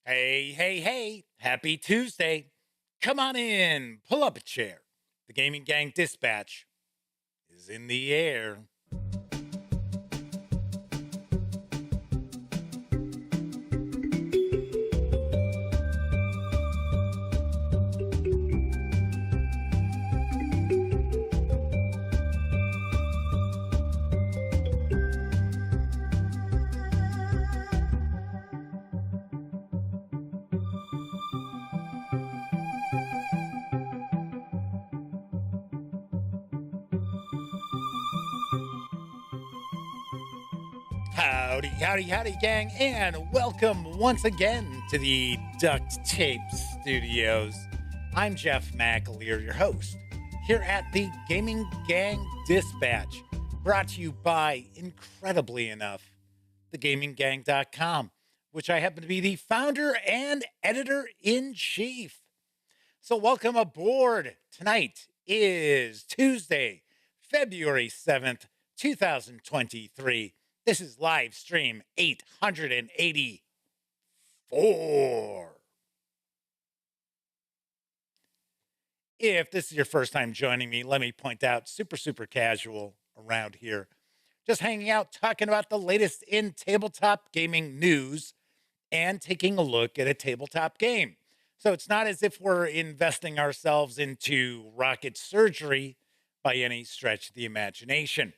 Hey, hey, hey, happy Tuesday. Come on in, pull up a chair. The Gaming Gang Dispatch is in the air. Howdy, howdy, howdy, gang, and welcome once again to the Duct Tape Studios. I'm Jeff McAleer, your host, here at the Gaming Gang Dispatch, brought to you by, incredibly enough, thegaminggang.com, which I happen to be the founder and editor in chief. So, welcome aboard. Tonight is Tuesday, February 7th, 2023. This is live stream 884. If this is your first time joining me, let me point out super casual around here. Just hanging out, talking about the latest in tabletop gaming news and taking a look at a tabletop game. So it's not as if we're investing ourselves into rocket surgery by any stretch of the imagination.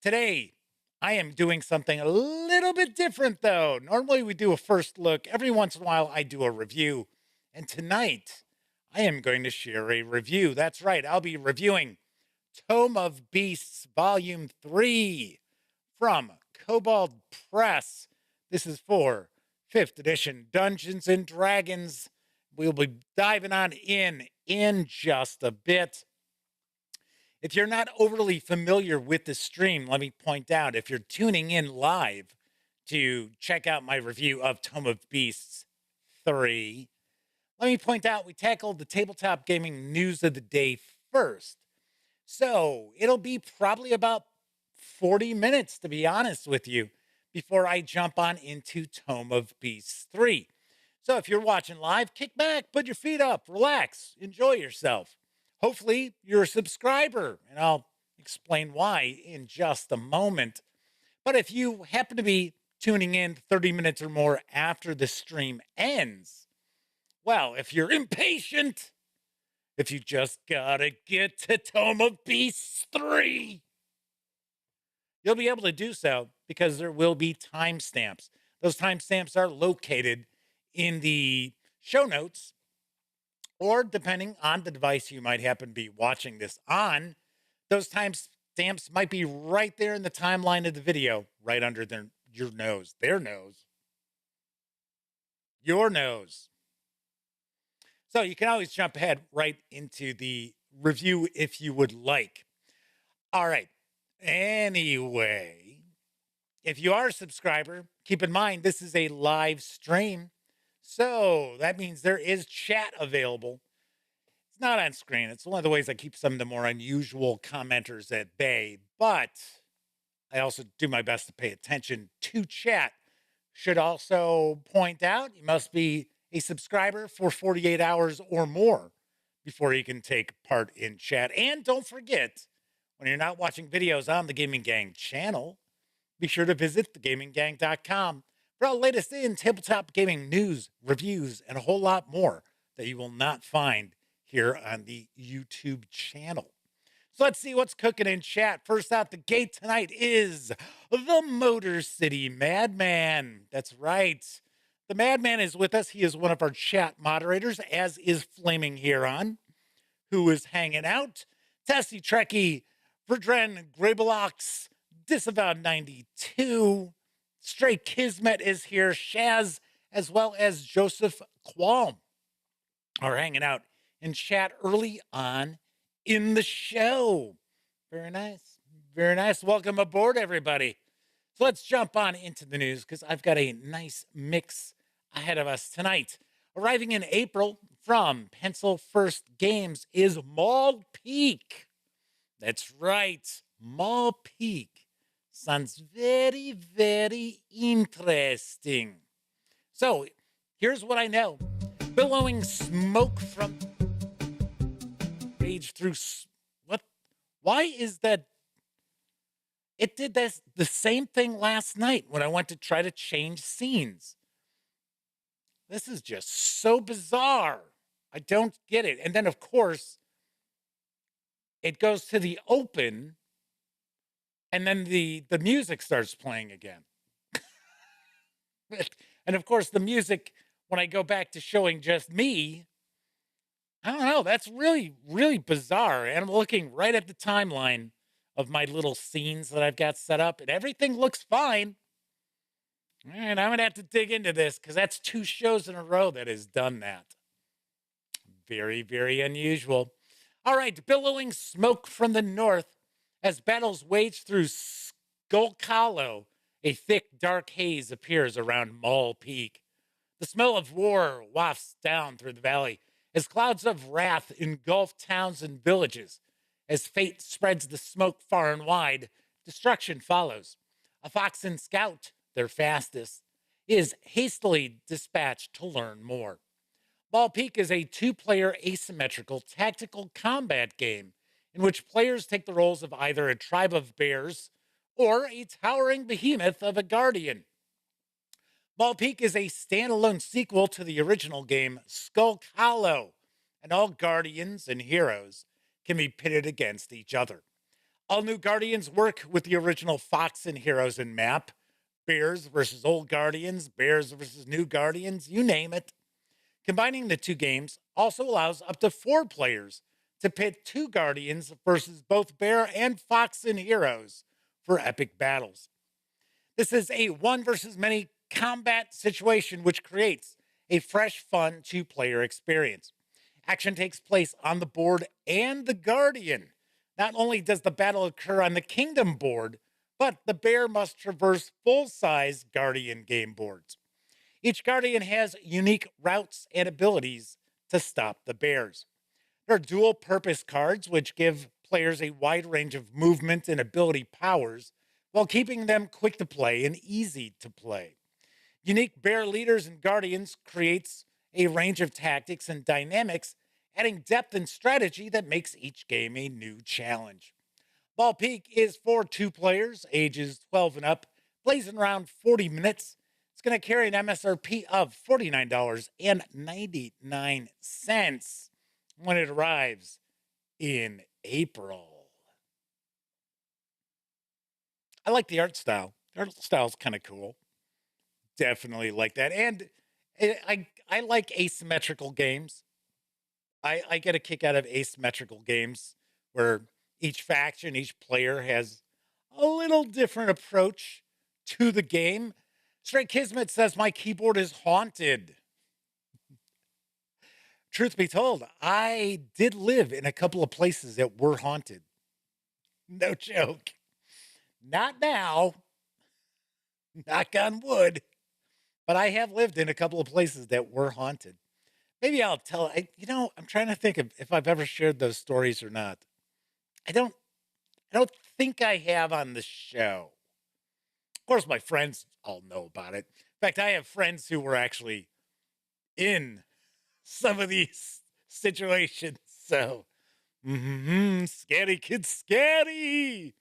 Today, I am doing something a little bit different, though. Normally, we do a first look. Every once in a while, I do a review. And tonight, I am going to share a review. That's right. I'll be reviewing Tome of Beasts Volume 3 from Kobold Press. This is for 5th edition Dungeons and Dragons. We'll be diving on in just a bit. If you're not overly familiar with the stream, let me point out, if you're tuning in live to check out my review of Tome of Beasts 3, let me point out we tackled the tabletop gaming news of the day first. So it'll be probably about 40 minutes, to be honest with you, before I jump on into Tome of Beasts 3. So if you're watching live, kick back, put your feet up, relax, enjoy yourself. Hopefully, you're a subscriber, and I'll explain why in just a moment. But if you happen to be tuning in 30 minutes or more after the stream ends, well, if you're impatient, if you just gotta get to Tome of Beasts 3, you'll be able to do so because there will be timestamps. Those timestamps are located in the show notes, or depending on the device you might happen to be watching this on, those timestamps might be right there in the timeline of the video, right under your nose, their nose, your nose. So you can always jump ahead right into the review if you would like. All right. Anyway, if you are a subscriber, keep in mind this is a live stream. So that means there is chat available. It's not on screen. It's one of the ways I keep some of the more unusual commenters at bay, but I also do my best to pay attention to chat. Should also point out you must be a subscriber for 48 hours or more before you can take part in chat. And don't forget, when you're not watching videos on the Gaming Gang channel, be sure to visit thegaminggang.com for all the latest in tabletop gaming news, reviews, and a whole lot more that you will not find here on the YouTube channel. So let's see what's cooking in chat. First out the gate tonight is the Motor City Madman. That's right. The Madman is with us. He is one of our chat moderators, as is Flaming Huron, who is hanging out. Tessie Trekkie, Verdren Grabelox, Disavowed 92, Stray Kismet is here. Shaz, as well as Joseph Qualm, are hanging out in chat early on in the show. Very nice. Very nice. Welcome aboard, everybody. So let's jump on into the news because I've got a nice mix ahead of us tonight. Arriving in April from Pencil First Games is Mall Peak. That's right, Mall Peak. Sounds very interesting. So Here's what I know. Billowing smoke from page through what? Why is that? It did this the same thing last night when I went to try to change scenes. This is just so bizarre. I don't get it. And then of course, it goes to the open and then the music starts playing again. And of course, the music when I go back to showing just me, I don't know, that's really, really bizarre. And I'm looking right at the timeline of my little scenes that I've got set up, and everything looks fine. And I'm going to have to dig into this because that's 2 shows in a row that has done that. Very, very unusual. All right, billowing smoke from the north as battles wage through Skull Hollow, a thick, dark haze appears around Maul Peak. The smell of war wafts down through the valley as clouds of wrath engulf towns and villages. As fate spreads the smoke far and wide, destruction follows. A Foxen scout, their fastest, is hastily dispatched to learn more. Ball Peak is a 2-player asymmetrical tactical combat game in which players take the roles of either a tribe of bears or a towering behemoth of a guardian. Ball Peak is a standalone sequel to the original game Skull Hollow, and all guardians and heroes can be pitted against each other. All new guardians work with the original Foxen heroes and map. Bears versus old guardians, bears versus new guardians, you name it. Combining the 2 games also allows up to 4 players to pit 2 guardians versus both bear and Foxen heroes for epic battles. This is a 1 versus many combat situation which creates a fresh, fun 2-player experience. Action takes place on the board and the guardian. Not only does the battle occur on the kingdom board, but the bear must traverse full-size guardian game boards. Each guardian has unique routes and abilities to stop the bears. There are dual-purpose cards which give players a wide range of movement and ability powers while keeping them quick to play and easy to play. Unique bear leaders and guardians creates a range of tactics and dynamics, adding depth and strategy that makes each game a new challenge. Ball Peak is for 2 players, ages 12 and up, plays in around 40 minutes. It's going to carry an MSRP of $49.99 when it arrives in April. I like the art style. The art style is kind of cool. Definitely like that. And I like asymmetrical games. I get a kick out of asymmetrical games where each faction, each player has a little different approach to the game. Straight Kismet says, my keyboard is haunted. Truth be told, I did live in a couple of places that were haunted. No joke. Not now. Knock on wood. But I have lived in a couple of places that were haunted. Maybe I'll tell, I'm trying to think of if I've ever shared those stories or not. I don't think I have on the show. Of course, my friends all know about it. In fact, I have friends who were actually in some of these situations. So, scary kids, scary.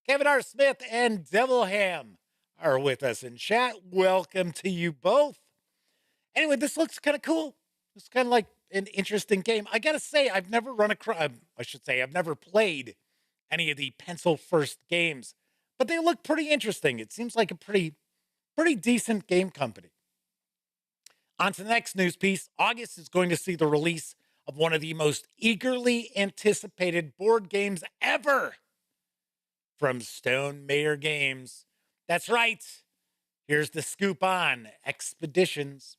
Kevin R. Smith and Devilham are with us in chat. Welcome to you both. Anyway, this looks kind of cool. It's kind of like an interesting game. I got to say, I've never I've never played any of the pencil first games, but they look pretty interesting. It seems like a pretty decent game company. On to the next news piece. August is going to see the release of one of the most eagerly anticipated board games ever from Stonemaier Games. That's right. Here's the scoop on Expeditions.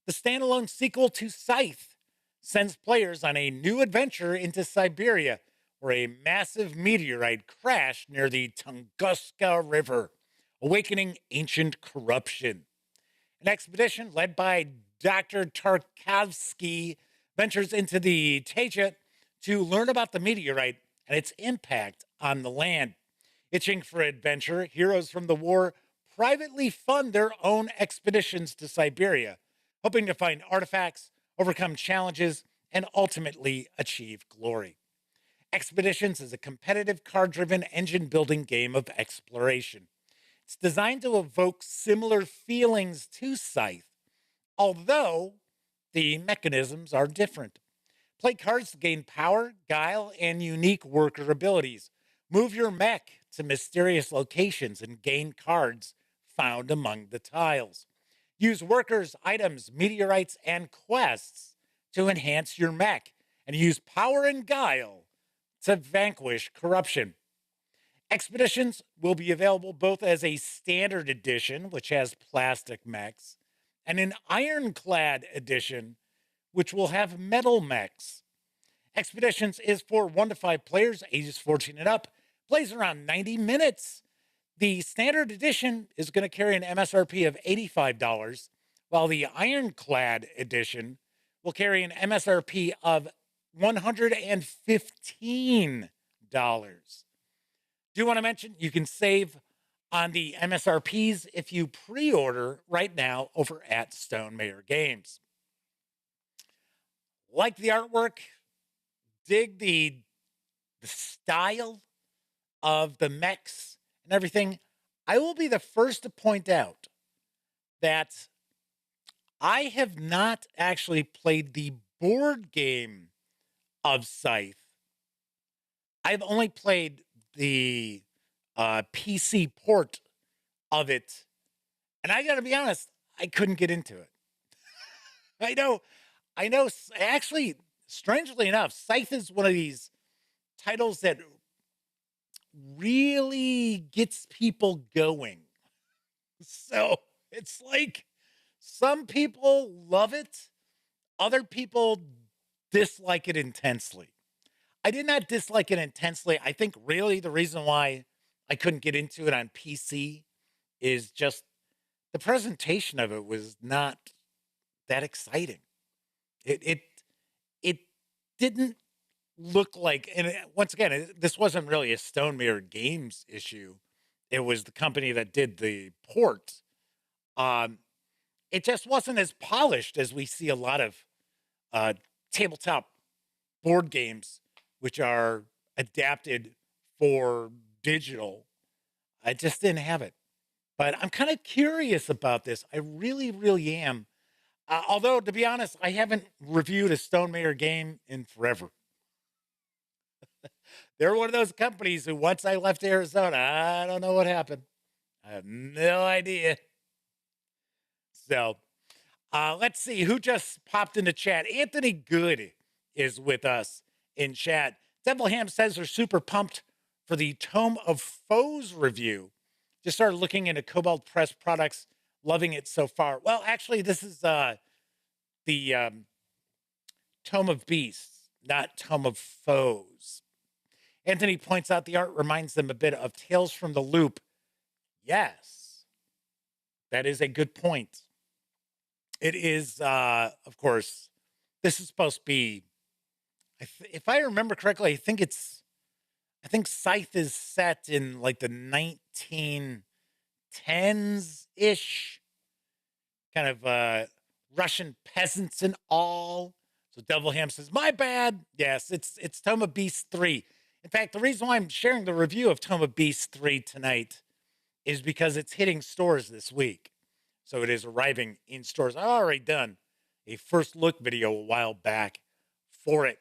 The standalone sequel to Scythe sends players on a new adventure into Siberia, where a massive meteorite crashed near the Tunguska River, awakening ancient corruption. An expedition led by Dr. Tarkovsky ventures into the Taja to learn about the meteorite and its impact on the land. Itching for adventure, heroes from the war privately fund their own expeditions to Siberia, hoping to find artifacts, overcome challenges, and ultimately achieve glory. Expeditions is a competitive card-driven engine-building game of exploration. It's designed to evoke similar feelings to Scythe, although the mechanisms are different. Play cards to gain power, guile, and unique worker abilities. Move your mech to mysterious locations and gain cards found among the tiles. Use workers, items, meteorites, and quests to enhance your mech, and use power and guile to vanquish corruption. Expeditions will be available both as a standard edition, which has plastic mechs, and an ironclad edition, which will have metal mechs. Expeditions is for 1 to 5 players, ages 14 and up, plays around 90 minutes. The standard edition is going to carry an MSRP of $85, while the ironclad edition will carry an MSRP of $115. Do want to mention you can save on the MSRPs if you pre-order right now over at Stonemaier Games. Like the artwork, dig the style of the mechs and everything. I will be the first to point out that I have not actually played the board game of Scythe. I've only played the PC port of it, and I got to be honest, I couldn't get into it. I know. Actually, strangely enough, Scythe is one of these titles that really gets people going. So it's like some people love it, other people dislike it intensely. I did not dislike it intensely. I think really the reason why I couldn't get into it on PC is just the presentation of it was not that exciting. It didn't look like, and once again, this wasn't really a Stonemaier Games issue. It was the company that did the port. It just wasn't as polished as we see a lot of tabletop board games, which are adapted for digital. I just didn't have it. But I'm kind of curious about this. I really, really am. Although, to be honest, I haven't reviewed a Stonemaier game in forever. They're one of those companies who, once I left Arizona, I don't know what happened. I have no idea. So, let's see who just popped into chat. Anthony Good is with us in chat. Devil Ham says they're super pumped for the Tome of Foes review. Just started looking into Kobold Press products, loving it so far. Well, actually, this is the Tome of Beasts, not Tome of Foes. Anthony points out the art reminds them a bit of Tales from the Loop. Yes, that is a good point. It is, of course, this is supposed to be, if I remember correctly, I think Scythe is set in like the 1910s-ish, kind of Russian peasants and all. So Devil Ham says, my bad. Yes, it's Tome of Beasts III. In fact, the reason why I'm sharing the review of Tome of Beasts III tonight is because it's hitting stores this week. So it is arriving in stores. I've already done a first look video a while back for it.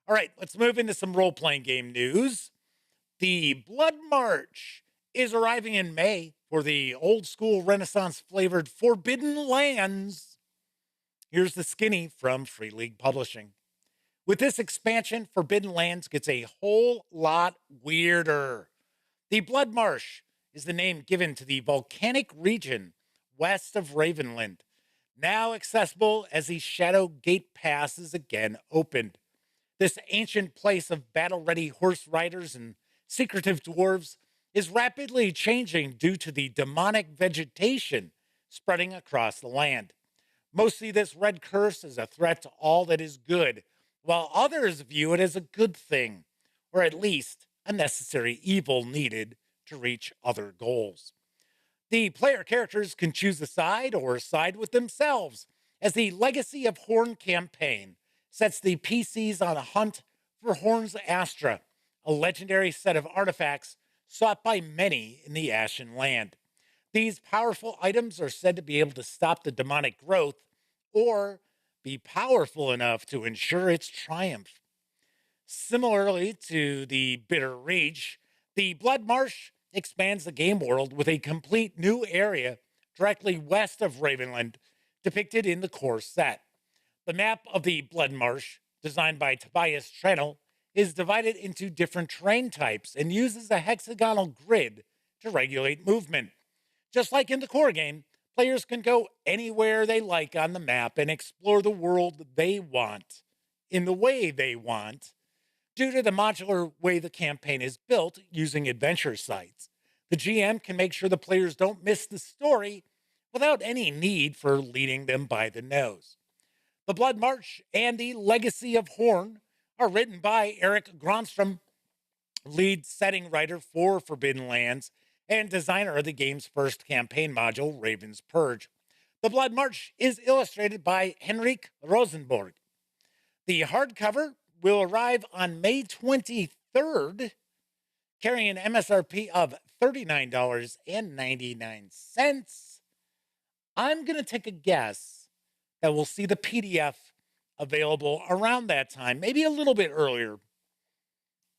All right, let's move into some role-playing game news. The Blood March is arriving in May for the old school Renaissance flavored Forbidden Lands. Here's the skinny from Free League Publishing. With this expansion, Forbidden Lands gets a whole lot weirder. The Blood Marsh is the name given to the volcanic region west of Ravenland, now accessible as the Shadow Gate Pass is again opened. This ancient place of battle-ready horse riders and secretive dwarves is rapidly changing due to the demonic vegetation spreading across the land. Most see this red curse as a threat to all that is good, while others view it as a good thing, or at least a necessary evil needed to reach other goals. The player characters can choose a side or side with themselves as the Legacy of Horn campaign sets the PCs on a hunt for Horn's Astra, a legendary set of artifacts sought by many in the Ashen Land. These powerful items are said to be able to stop the demonic growth or be powerful enough to ensure its triumph. Similarly to the Bitter Reach, the Blood Marsh expands the game world with a complete new area directly west of Ravenland, depicted in the core set. The map of the Blood Marsh, designed by Tobias Trennell, is divided into different terrain types and uses a hexagonal grid to regulate movement. Just like in the core game, players can go anywhere they like on the map and explore the world they want, in the way they want. Due to the modular way the campaign is built using adventure sites, the GM can make sure the players don't miss the story without any need for leading them by the nose. The Blood March and the Legacy of Horn are written by Eric Gronstrom, lead setting writer for Forbidden Lands and designer of the game's first campaign module, Raven's Purge. The Blood March is illustrated by Henrik Rosenborg. The hardcover will arrive on May 23rd, carrying an MSRP of $39.99. I'm going to take a guess that we'll see the PDF available around that time, maybe a little bit earlier.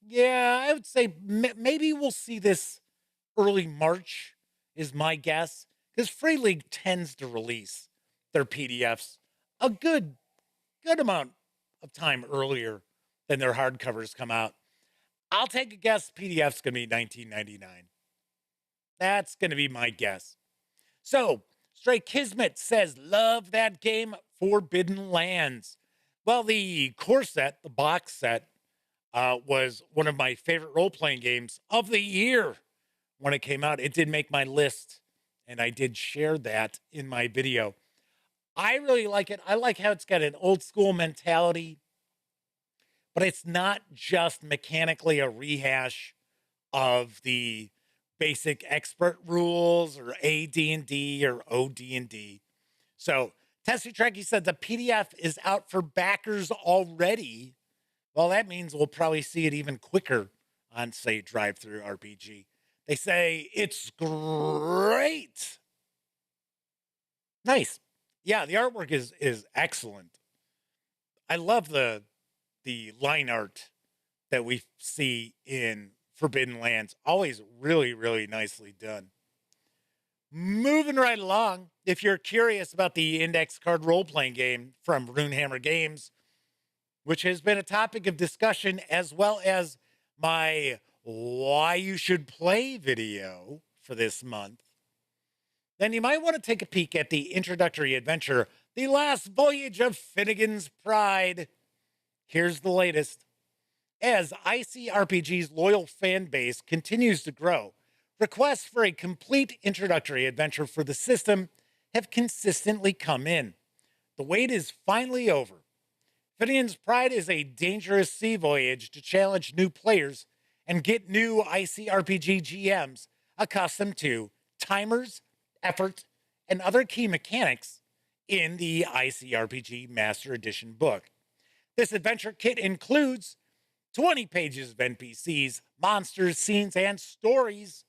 Yeah, I would say maybe we'll see this early March is my guess, because Free League tends to release their PDFs a good amount of time earlier than their hardcovers come out. I'll take a guess PDF's going to be $19.99. That's going to be my guess. So, Stray Kismet says, love that game, Forbidden Lands. Well, the core set, the box set, was one of my favorite role-playing games of the year when it came out. It did make my list, and I did share that in my video. I really like it. I like how it's got an old-school mentality, but it's not just mechanically a rehash of the basic expert rules or AD&D or OD&D. So Tessie Trekkie said the PDF is out for backers already. Well, that means we'll probably see it even quicker on, say, DriveThruRPG. They say it's great. Nice. Yeah, the artwork is excellent. I love the line art that we see in Forbidden Lands. Always really, really nicely done. Moving right along, if you're curious about the index card role-playing game from Runehammer Games, which has been a topic of discussion, as well as my why you should play video for this month, then you might want to take a peek at the introductory adventure, The Last Voyage of Finnegan's Pride. Here's the latest. As ICRPG's loyal fan base continues to grow, requests for a complete introductory adventure for the system have consistently come in. The wait is finally over. Finnegan's Pride is a dangerous sea voyage to challenge new players and get new ICRPG GMs accustomed to timers, effort, and other key mechanics in the ICRPG Master Edition book. This adventure kit includes 20 pages of NPCs, monsters, scenes, and stories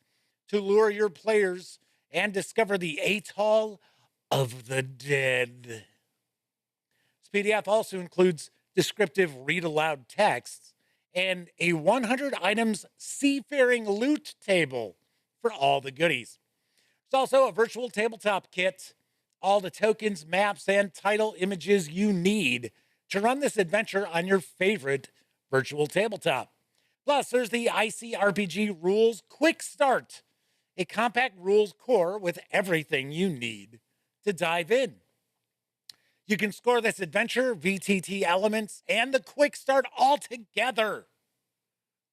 to lure your players and discover the Atoll of the Dead. This PDF also includes descriptive read-aloud texts and a 100 items seafaring loot table for all the goodies. There's also a virtual tabletop kit, all the tokens, maps, and title images you need to run this adventure on your favorite virtual tabletop. Plus, there's the ICRPG Rules Quick Start, a compact rules core with everything you need to dive in. You can score this adventure, VTT elements, and the Quick Start all together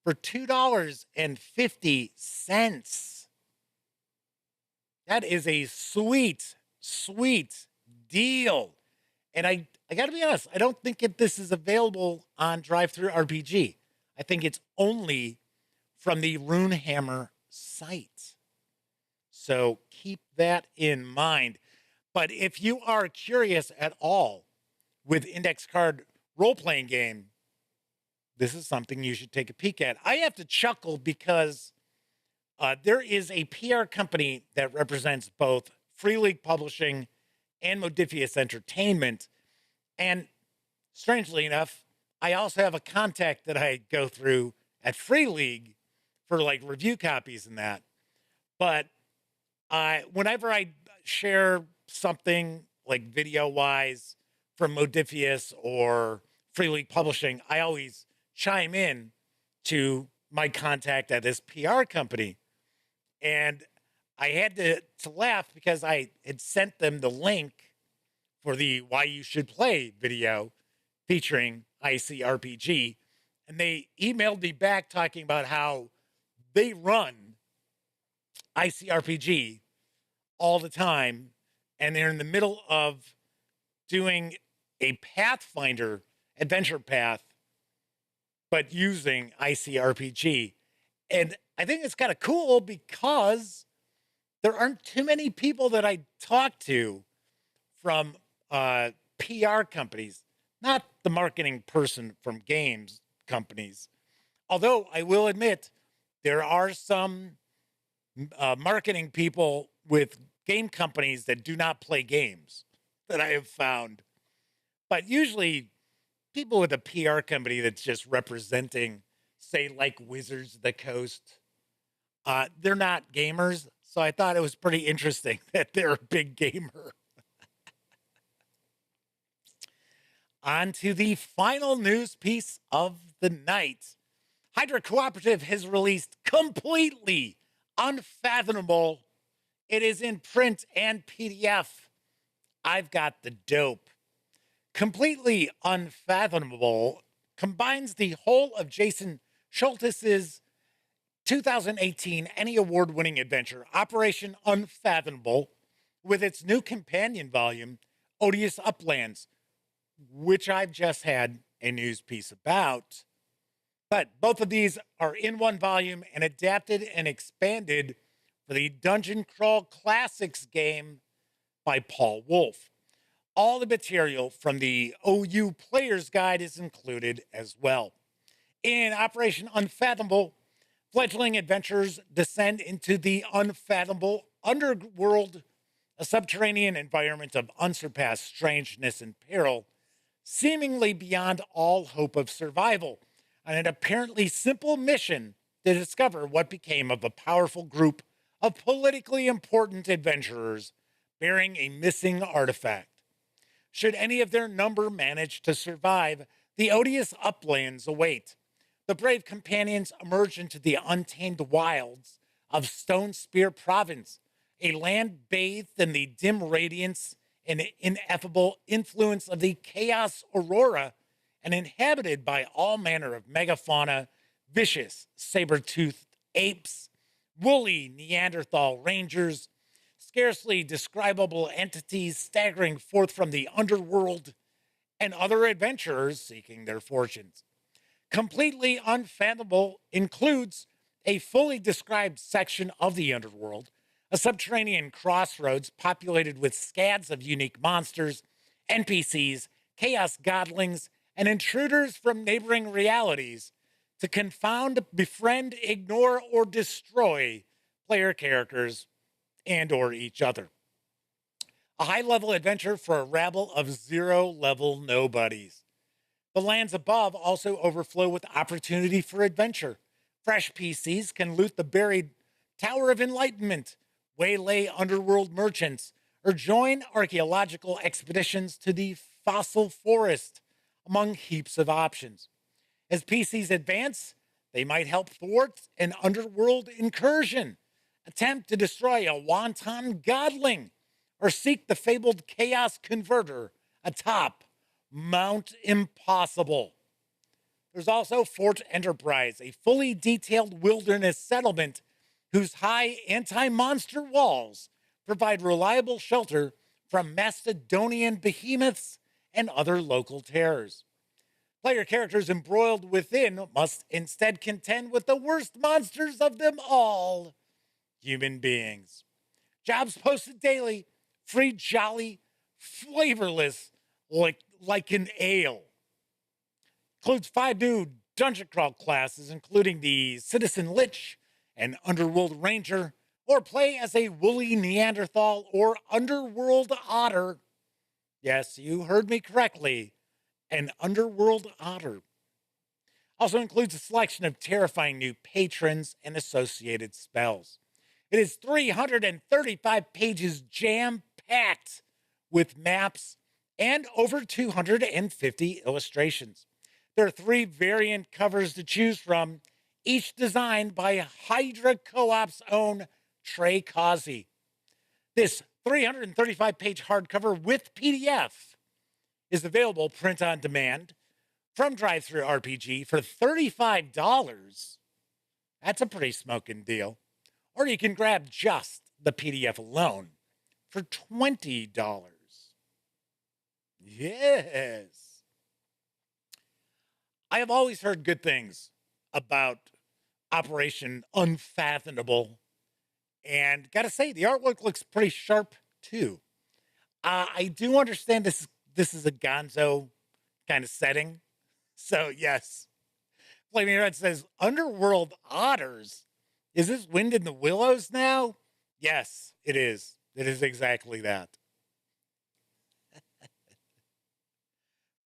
for $2.50. That is a sweet, sweet deal. And I got to be honest, I don't think this is available on DriveThruRPG. I think it's only from the Runehammer site. So keep that in mind. But if you are curious at all with index card role playing game, this is something you should take a peek at. I have to chuckle because there is a PR company that represents both Free League Publishing and Modifius Entertainment. And strangely enough, I also have a contact that I go through at Free League for like review copies and that. But whenever I share something like video wise from Modifius or Free League Publishing, I always chime in to my contact at this PR company. And I had to laugh because I had sent them the link for the Why You Should Play video featuring ICRPG. And they emailed me back talking about how they run ICRPG all the time. And they're in the middle of doing a Pathfinder adventure path, but using ICRPG. And I think it's kind of cool because there aren't too many people that I talk to from PR companies, not the marketing person from games companies. Although I will admit, there are some marketing people with game companies that do not play games that I have found. But usually, people with a PR company that's just representing, say, like Wizards of the Coast, they're not gamers. So I thought it was pretty interesting that they're a big gamer. On to the final news piece of the night. Hydra Cooperative has released Completely Unfathomable. It is in print and PDF. I've got the dope. Completely Unfathomable combines the whole of Jason Schultz's 2018 Emmy Award-winning adventure, Operation Unfathomable, with its new companion volume, Odious Uplands, which I've just had a news piece about. But both of these are in one volume and adapted and expanded for the Dungeon Crawl Classics game by Paul Wolf. All the material from the OU Player's Guide is included as well. In Operation Unfathomable, fledgling adventurers descend into the unfathomable underworld, a subterranean environment of unsurpassed strangeness and peril, seemingly beyond all hope of survival, on an apparently simple mission to discover what became of a powerful group of politically important adventurers bearing a missing artifact. Should any of their number manage to survive, the odious uplands await. The brave companions emerge into the untamed wilds of Stonespear Province, a land bathed in the dim radiance and ineffable influence of the Chaos Aurora, and inhabited by all manner of megafauna, vicious saber-toothed apes, woolly Neanderthal rangers, scarcely describable entities staggering forth from the underworld, and other adventurers seeking their fortunes. Completely Unfathomable includes a fully described section of the underworld, a subterranean crossroads populated with scads of unique monsters, NPCs, chaos godlings, and intruders from neighboring realities to confound, befriend, ignore, or destroy player characters and or each other. A high-level adventure for a rabble of zero-level nobodies. The lands above also overflow with opportunity for adventure. Fresh PCs can loot the buried Tower of Enlightenment, waylay underworld merchants, or join archaeological expeditions to the fossil forest, among heaps of options. As PCs advance, they might help thwart an underworld incursion, attempt to destroy a wanton godling, or seek the fabled Chaos Converter atop Mount Impossible. There's also Fort Enterprise, a fully detailed wilderness settlement whose high anti-monster walls provide reliable shelter from Macedonian behemoths and other local terrors. Player characters embroiled within must instead contend with the worst monsters of them all, human beings. Jobs posted daily free, jolly, flavorless, like an ale. Includes 5 new dungeon crawl classes, including the Citizen Lich and Underworld Ranger, or play as a woolly Neanderthal or Underworld Otter. Yes, you heard me correctly, an Underworld Otter. Also includes a selection of terrifying new patrons and associated spells. It is 335 pages jam-packed with maps and over 250 illustrations. There are 3 variant covers to choose from, each designed by Hydra Co-op's own Trey Causey. This 335-page hardcover with PDF is available print on demand from DriveThruRPG for $35. That's a pretty smoking deal. Or you can grab just the PDF alone for $20. Yes. I have always heard good things about Operation Unfathomable. And gotta say, the artwork looks pretty sharp too. I do understand this is a gonzo kind of setting. So yes. Flaming Red says, Underworld Otters? Is this Wind in the Willows now? Yes, it is. It is exactly that.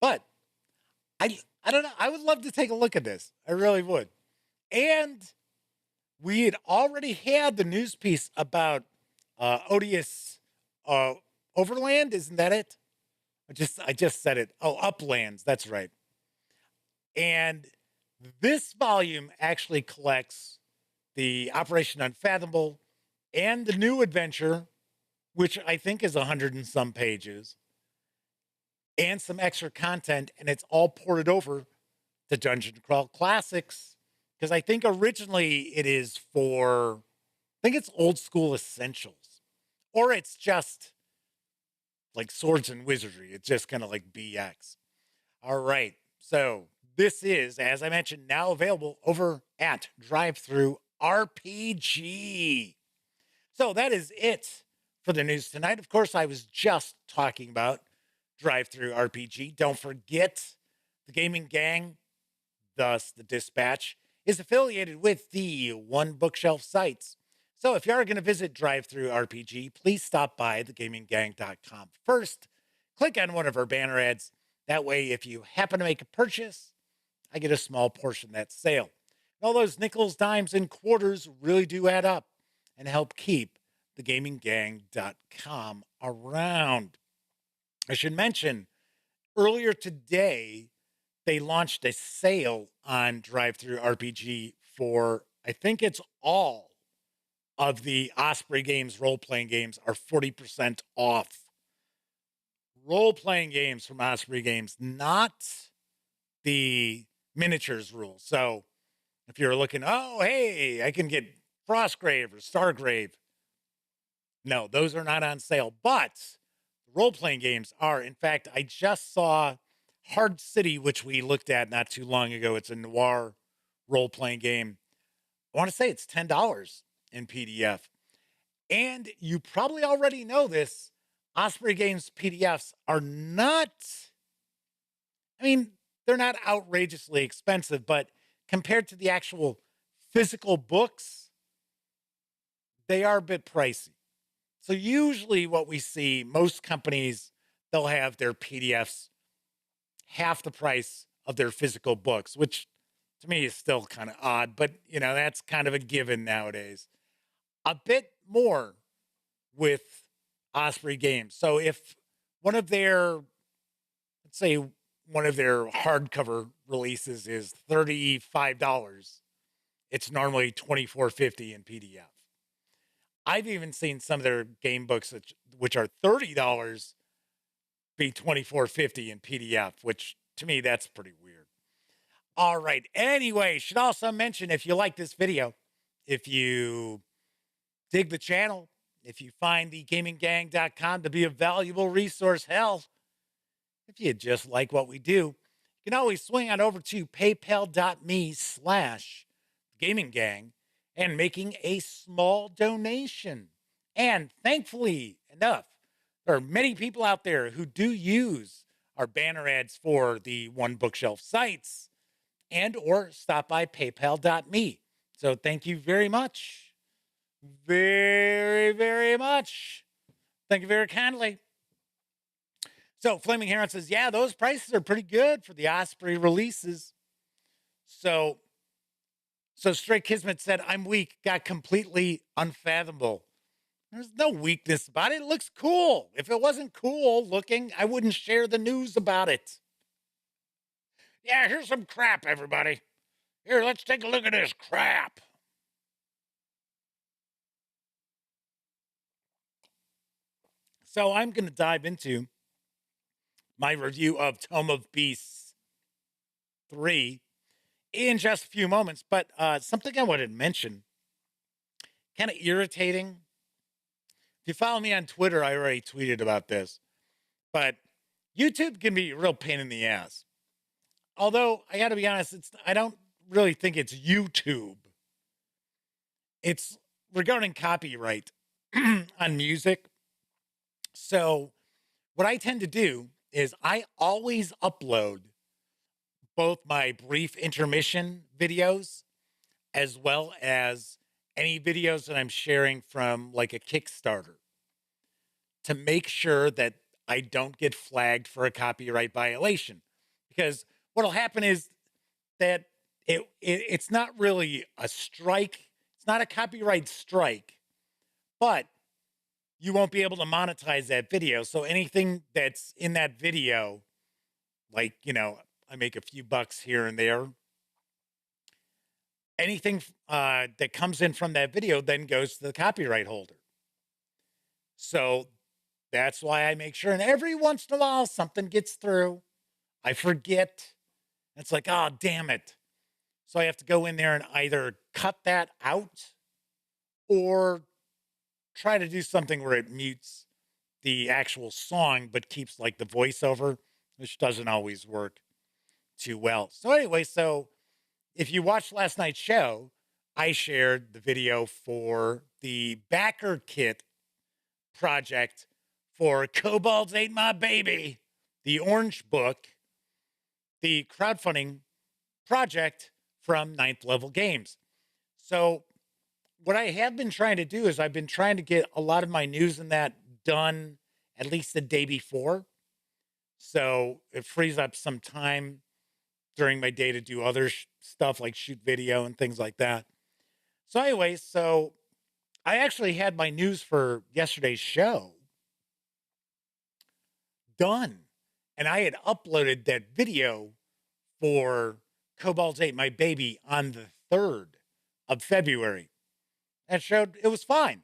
But I don't know. I would love to take a look at this. I really would. And we had already had the news piece about Odious Overland. Isn't that it? I just said it. Oh, Uplands. That's right. And this volume actually collects the Operation Unfathomable and the new adventure, which I think is 100 and some pages, and some extra content, and it's all ported over to Dungeon Crawl Classics, because I think originally it is for, I think it's old school essentials, or it's just like Swords and Wizardry. It's just kind of like BX. All right, so this is, as I mentioned, now available over at DriveThruRPG. So that is it for the news tonight. Of course, I was just talking about DriveThruRPG. Don't forget, the gaming gang, thus the Dispatch, is affiliated with the One Bookshelf sites. So if you are going to visit DriveThruRPG, please stop by thegaminggang.com first. Click on one of our banner ads. That way, if you happen to make a purchase, I get a small portion of that sale. And all those nickels, dimes, and quarters really do add up and help keep thegaminggang.com around. I should mention, earlier today, they launched a sale on DriveThruRPG for, I think it's all of the Osprey Games role-playing games are 40% off. Role-playing games from Osprey Games, not the miniatures rules. So if you're looking, oh, hey, I can get Frostgrave or Stargrave. No, those are not on sale, but role-playing games are. In fact, I just saw Hard City, which we looked at not too long ago. It's a noir role-playing game. I want to say it's $10 in PDF. And you probably already know this, Osprey Games PDFs are not, I mean, they're not outrageously expensive, but compared to the actual physical books, they are a bit pricey. So usually what we see, most companies, they'll have their PDFs half the price of their physical books, which to me is still kind of odd, but you know, that's kind of a given nowadays. A bit more with Osprey Games. So if one of their, let's say one of their hardcover releases is $35, it's normally $24.50 in PDF. I've even seen some of their game books, which are $30, be $24.50 in PDF, which to me, that's pretty weird. All right. Anyway, should also mention, if you like this video, if you dig the channel, if you find the gaminggang.com to be a valuable resource, hell, if you just like what we do, you can always swing on over to paypal.me/gaminggang and making a small donation. And thankfully enough, there are many people out there who do use our banner ads for the One Bookshelf sites and or stop by paypal.me. So thank you very much. Very, very much. Thank you very kindly. So Flaming Heron says, yeah, those prices are pretty good for the Osprey releases. So Stray Kismet said, I'm weak, got completely unfathomable. There's no weakness about it. It looks cool. If it wasn't cool looking, I wouldn't share the news about it. Yeah, here's some crap, everybody. Here, let's take a look at this crap. So I'm going to dive into my review of Tome of Beasts III in just a few moments. But something I wanted to mention, kind of irritating. If you follow me on Twitter, I already tweeted about this. But YouTube can be a real pain in the ass. Although, I got to be honest, I don't really think it's YouTube. It's regarding copyright on music. So what I tend to do is I always upload both my brief intermission videos as well as any videos that I'm sharing from like a Kickstarter to make sure that I don't get flagged for a copyright violation. Because what'll happen is that it's not really a strike. It's not a copyright strike, but you won't be able to monetize that video. So anything that's in that video, like, I make a few bucks here and there. Anything that comes in from that video then goes to the copyright holder. So that's why I make sure. And every once in a while, something gets through. I forget. It's like, oh, damn it. So I have to go in there and either cut that out or try to do something where it mutes the actual song, but keeps like the voiceover, which doesn't always work too well. So anyway, if you watched last night's show, I shared the video for the backer kit project for Kobold Ate My Baby, the orange book, the crowdfunding project from Ninth Level Games. So what I have been trying to do is I've been trying to get a lot of my news in that done at least the day before. So it frees up some time during my day to do other stuff like shoot video and things like that. So anyway, I actually had my news for yesterday's show done. And I had uploaded that video for Kobold Ate My Baby on the 3rd of February. And showed it was fine.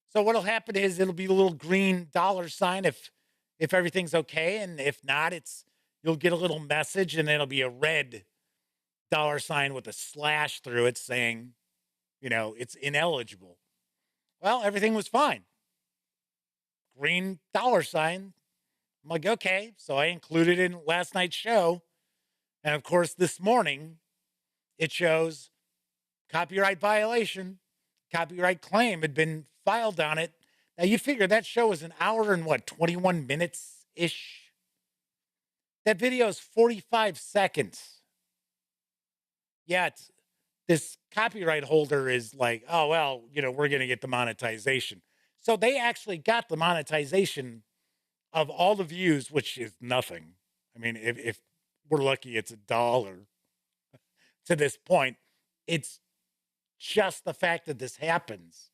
So what'll happen is it'll be a little green $sign if everything's okay. And if not, you'll get a little message and it'll be a red $sign with a slash through it saying, it's ineligible. Well, everything was fine. Green $sign. I'm like, okay. So I included it in last night's show. And of course, this morning, it shows copyright violation, copyright claim had been filed on it. Now, you figure that show was an hour and 21 minutes-ish? That video is 45 seconds. Yeah, this copyright holder is like, oh, well, we're going to get the monetization. So they actually got the monetization of all the views, which is nothing. I mean, if we're lucky, it's $1 to this point. It's just the fact that this happens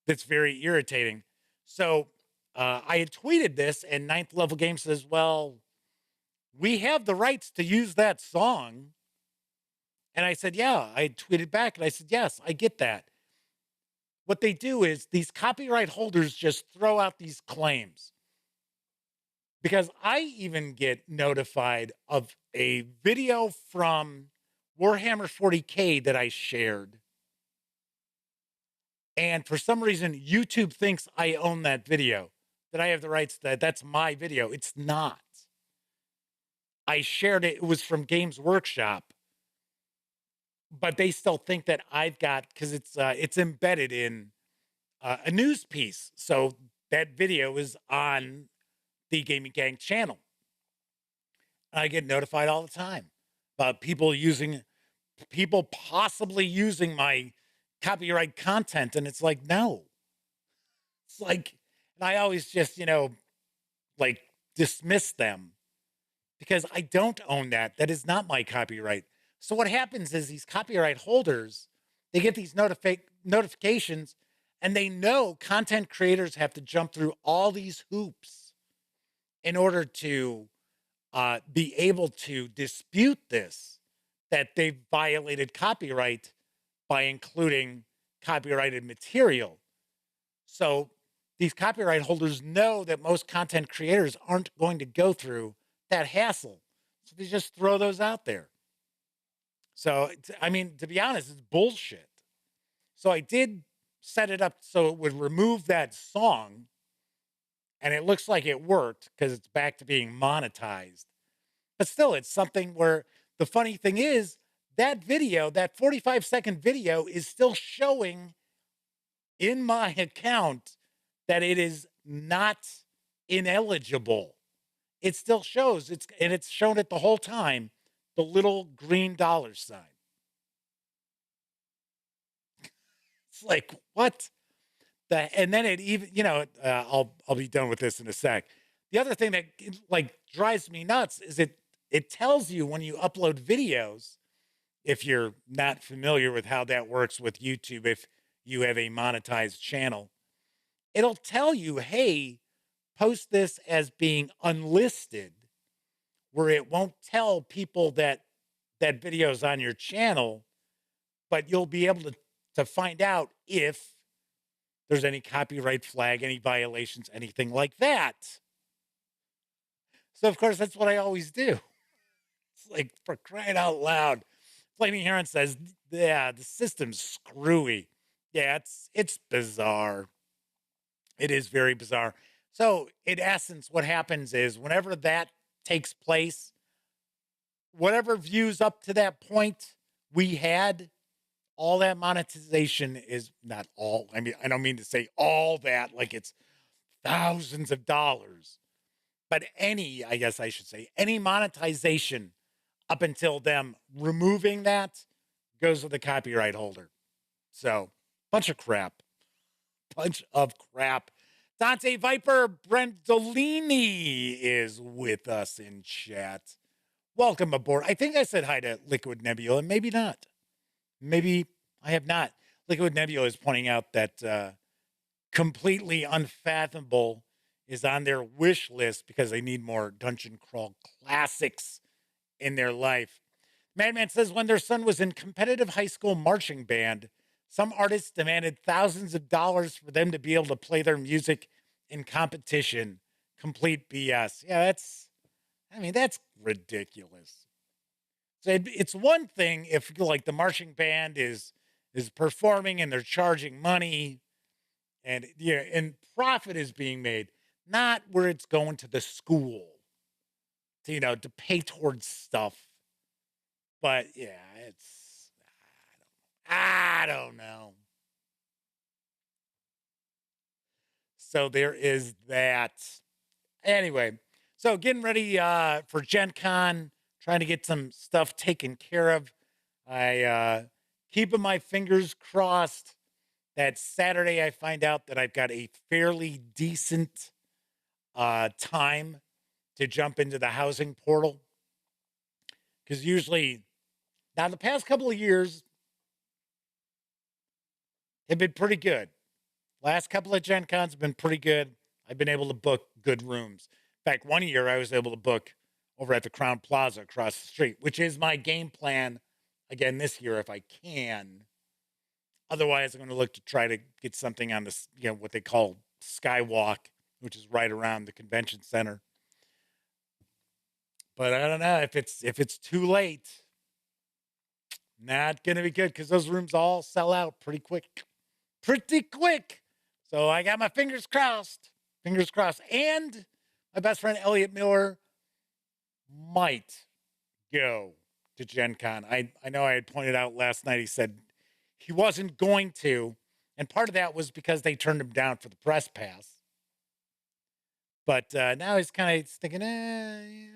that's very irritating. So I had tweeted this, and Ninth Level Games says, well, we have the rights to use that song. And I said, yeah, I tweeted back, and I said, yes, I get that. What they do is these copyright holders just throw out these claims. Because I even get notified of a video from Warhammer 40K that I shared. And for some reason, YouTube thinks I own that video, that I have the rights to that's my video. It's not. I shared it. It was from Games Workshop. But they still think that I've got, because it's embedded in a news piece. So that video is on the Gaming Gang channel. I get notified all the time about people possibly using my copyright content. And it's like, no, it's like, and I always just, like dismiss them because I don't own that. That is not my copyright. So what happens is these copyright holders, they get these notifications and they know content creators have to jump through all these hoops in order to be able to dispute this, that they've violated copyright by including copyrighted material. So these copyright holders know that most content creators aren't going to go through that hassle. So they just throw those out there. So, I mean, to be honest, it's bullshit. So I did set it up so it would remove that song, and it looks like it worked because it's back to being monetized. But still, it's something where the funny thing is that video, that 45-second video, is still showing in my account that it is not ineligible. It still shows, and it's shown it the whole time, the little green dollar sign. It's like, what? And then it even, I'll be done with this in a sec. The other thing that like drives me nuts is it tells you when you upload videos, if you're not familiar with how that works with YouTube, if you have a monetized channel, it'll tell you, hey, post this as being unlisted, where it won't tell people that that video is on your channel, but you'll be able to find out if there's any copyright flag, any violations, anything like that. So, of course, that's what I always do. It's like, for crying out loud. Flaming Heron says, yeah, the system's screwy. Yeah, it's bizarre. It is very bizarre. So, in essence, what happens is whenever that takes place, whatever views up to that point we had, all that monetization is not all. I mean, I don't mean to say all that like it's thousands of dollars, but I guess I should say, any monetization up until them removing that goes to the copyright holder. So, bunch of crap. Bunch of crap. Dante Viper Brendolini is with us in chat. Welcome aboard. I think I said hi to Liquid Nebula, maybe not. Maybe I have not. Liquid Nebula is pointing out that Completely Unfathomable is on their wish list because they need more Dungeon Crawl classics in their life. Madman says when their son was in competitive high school marching band, some artists demanded thousands of dollars for them to be able to play their music in competition. Complete BS. Yeah, that's ridiculous. So it's one thing if like the marching band is performing and they're charging money and and profit is being made, not where it's going to the school to, to pay towards stuff. But yeah, I don't know. So there is that. Anyway, so getting ready for Gen Con, trying to get some stuff taken care of. I keeping my fingers crossed that Saturday I find out that I've got a fairly decent time to jump into the housing portal. Because usually, now the past couple of years have been pretty good. Last couple of Gen Cons have been pretty good. I've been able to book good rooms. In fact, one year I was able to book over at the Crown Plaza across the street, which is my game plan again this year if I can. Otherwise, I'm going to look to try to get something on this, what they call Skywalk, which is right around the convention center. But I don't know if it's too late. Not going to be good because those rooms all sell out pretty quick. Pretty quick. So I got my fingers crossed. Fingers crossed. And my best friend Elliot Miller might go to Gen Con. I know I had pointed out last night, he said he wasn't going to. And part of that was because they turned him down for the press pass. But now he's kind of thinking,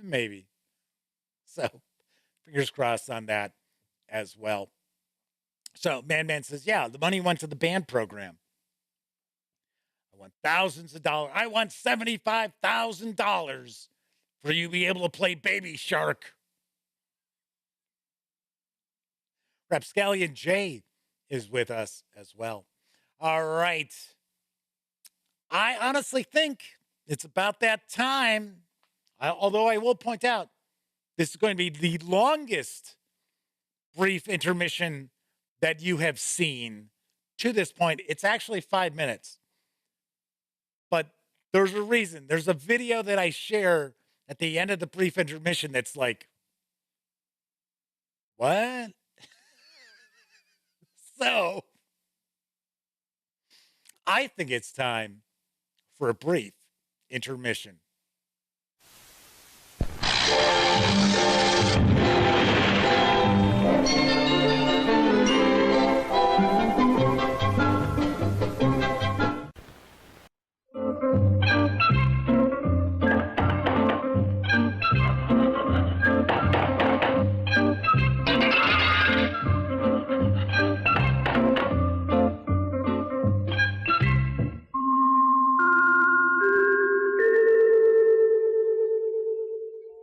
maybe. So fingers crossed on that as well. So Man says, yeah, the money went to the band program. I want thousands of dollars. I want $75,000 for you to be able to play Baby Shark. Rapscallion J is with us as well. All right. I honestly think it's about that time. Although I will point out, this is going to be the longest brief intermission that you have seen to this point. It's actually 5 minutes. But there's a reason. There's a video that I share at the end of the brief intermission that's like, what? So, I think it's time for a brief intermission.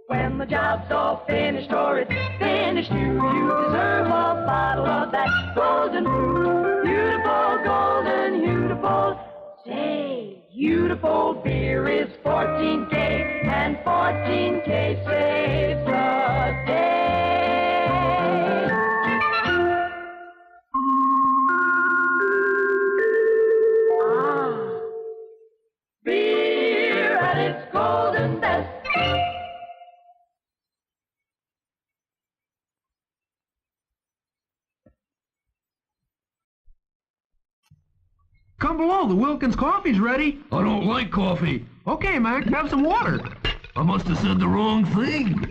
When the job's all finished or it's finished, you deserve a bottle of that golden brew. Beautiful, golden, beautiful. Say, beautiful beer is 14K, and 14K saves the day. Ah, beer at its golden best. Come below, the Wilkins coffee's ready. I don't like coffee. Okay, Mac, have some water. I must have said the wrong thing.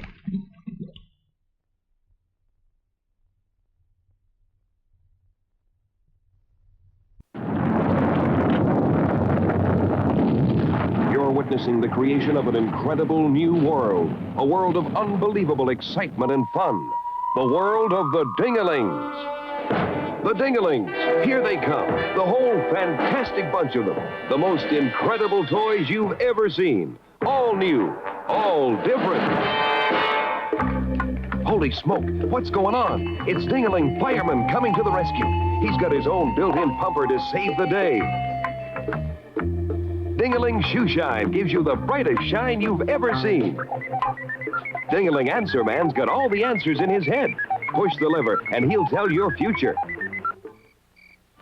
You're witnessing the creation of an incredible new world. A world of unbelievable excitement and fun. The world of the Dingalings. The Dingalings, here they come. The whole fantastic bunch of them. The most incredible toys you've ever seen. All new, all different. Holy smoke, what's going on? It's Dingaling Fireman coming to the rescue. He's got his own built-in pumper to save the day. Dingaling Shoe Shine gives you the brightest shine you've ever seen. Dingaling Answer Man's got all the answers in his head. Push the lever and he'll tell your future.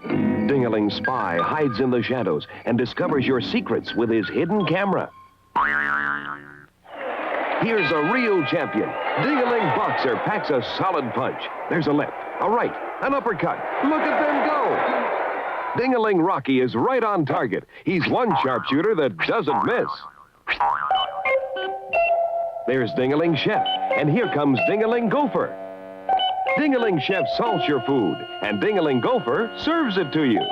Dingaling Spy hides in the shadows and discovers your secrets with his hidden camera. Here's a real champion. Dingaling Boxer packs a solid punch. There's a left, a right, an uppercut. Look at them go! Dingaling Rocky is right on target. He's one sharpshooter that doesn't miss. There's Dingaling Chef, and here comes Dingaling Gopher. Dingaling Chef salts your food, and Dingaling Gopher serves it to you.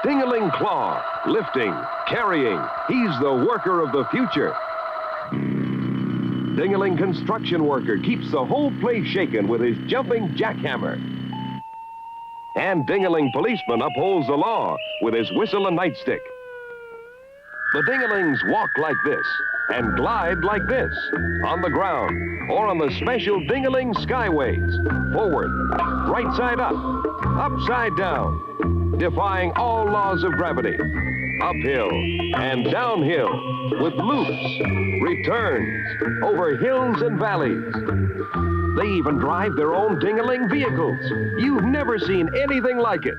Dingaling Claw, lifting, carrying. He's the worker of the future. Dingaling Construction Worker keeps the whole place shaken with his jumping jackhammer. And Dingaling Policeman upholds the law with his whistle and nightstick. The Dingalings walk like this and glide like this on the ground or on the special Dingaling Skyways. Forward, right side up, upside down, defying all laws of gravity. Uphill and downhill with loops, returns, over hills and valleys. They even drive their own Dingaling vehicles. You've never seen anything like it.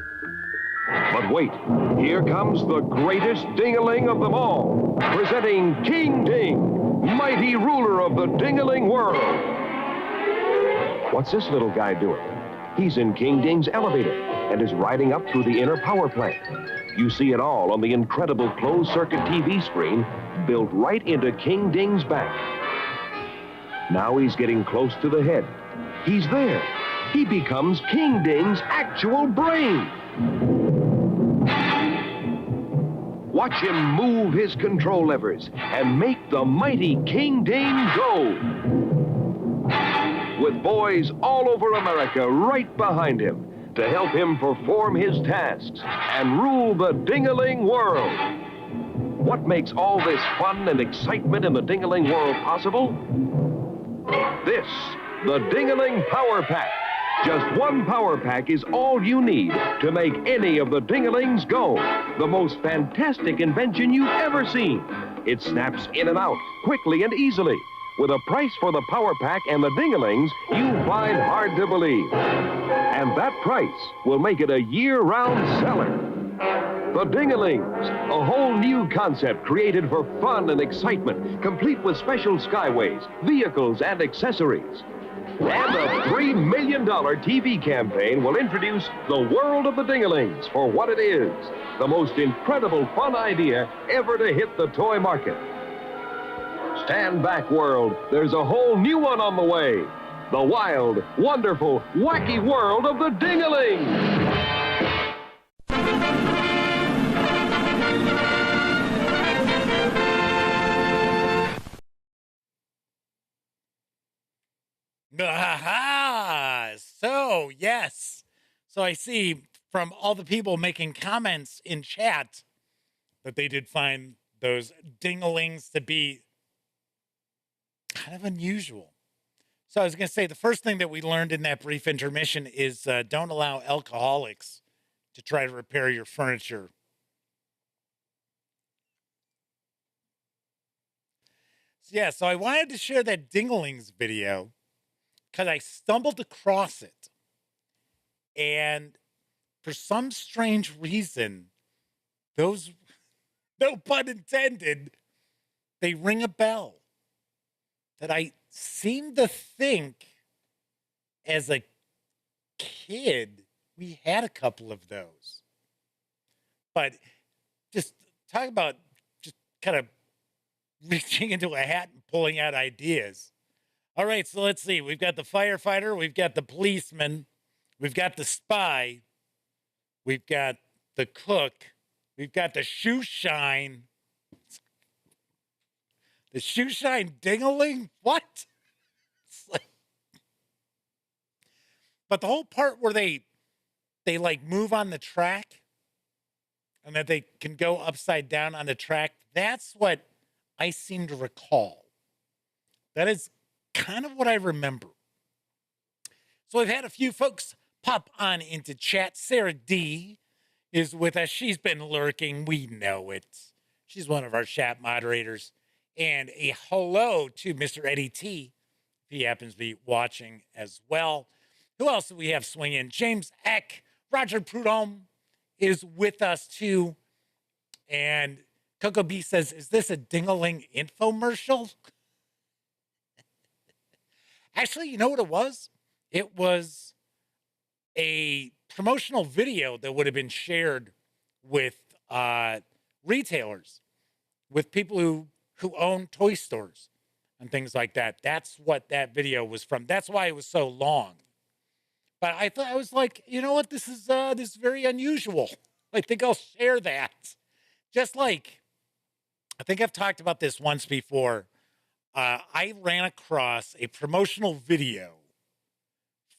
But wait, here comes the greatest Dingaling of them all, presenting King Ding, mighty ruler of the Dingaling world. What's this little guy doing? He's in King Ding's elevator and is riding up through the inner power plant. You see it all on the incredible closed-circuit TV screen built right into King Ding's back. Now he's getting close to the head. He's there. He becomes King Ding's actual brain. Watch him move his control levers and make the mighty King Dane go. With boys all over America right behind him to help him perform his tasks and rule the ding-a-ling world. What makes all this fun and excitement in the ding-a-ling world possible? This, the Ding-a-ling Power Pack. Just one power pack is all you need to make any of the ding-a-lings go. The most fantastic invention you've ever seen. It snaps in and out quickly and easily. With a price for the power pack and the ding-a-lings you find hard to believe. And that price will make it a year-round seller. The Ding-a-lings, a whole new concept created for fun and excitement, complete with special skyways, vehicles, and accessories. And a $3 million TV campaign will introduce the world of the Ding-a-lings for what it is. The most incredible fun idea ever to hit the toy market. Stand back, world. There's a whole new one on the way. The wild, wonderful, wacky world of the Ding-a-lings. Aha! So, yes. So I see from all the people making comments in chat that they did find those ding-a-lings to be kind of unusual. So I was going to say, the first thing that we learned in that brief intermission is don't allow alcoholics to try to repair your furniture. So, yeah, so I wanted to share that ding-a-lings video because I stumbled across it. And for some strange reason, those, no pun intended, they ring a bell that I seem to think as a kid, we had a couple of those. But just talk about just kind of reaching into a hat and pulling out ideas. All right, so let's see. We've got the firefighter, we've got the policeman, we've got the spy, we've got the cook, we've got the shoe shine. The shoe shine ding-a-ling? What? But the whole part where they like move on the track and that they can go upside down on the track, that's what I seem to recall. That is kind of what I remember. So I've had a few folks pop on into chat. Sarah D is with us. She's been lurking. We know it. She's one of our chat moderators. And a hello to Mr. Eddie T, if he happens to be watching as well. Who else do we have swing in? James Eck, Roger Prudhomme is with us too. And Coco B says, is this a ding-a-ling infomercial? Actually, you know what it was? It was a promotional video that would have been shared with retailers, with people who own toy stores and things like that. That's what that video was from. That's why it was so long. But I thought, I was like, you know what? This is very unusual. I think I'll share that. Just like, I think I've talked about this once before. I ran across a promotional video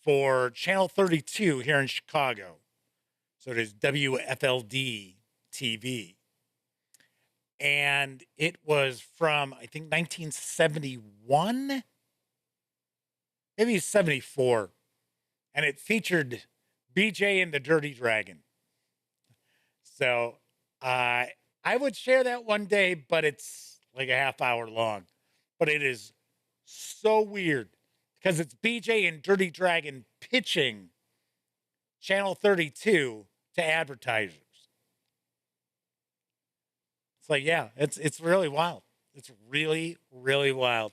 for Channel 32 here in Chicago. So it is WFLD TV. And it was from, I think, 1971, maybe 74. And it featured BJ and the Dirty Dragon. So I would share that one day, but it's like a half hour long. But it is so weird because it's BJ and Dirty Dragon pitching Channel 32 to advertisers. It's like, yeah, it's really wild. It's really, really wild.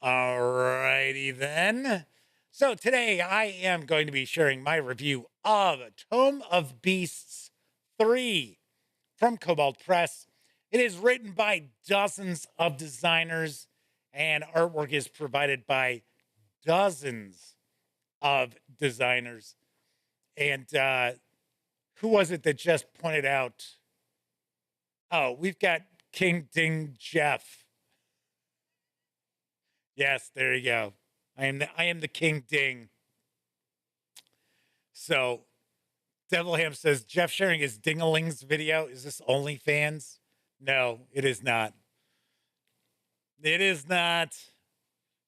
All righty then. So today I am going to be sharing my review of Tome of Beasts III from Kobold Press. It is written by dozens of designers and artwork is provided by dozens of designers. And who was it that just pointed out Oh, we've got King Ding Jeff. Yes, there you go. I am the King Ding. So Devil Ham says Jeff sharing his dingalings video. Is this OnlyFans? No, it is not. It is not.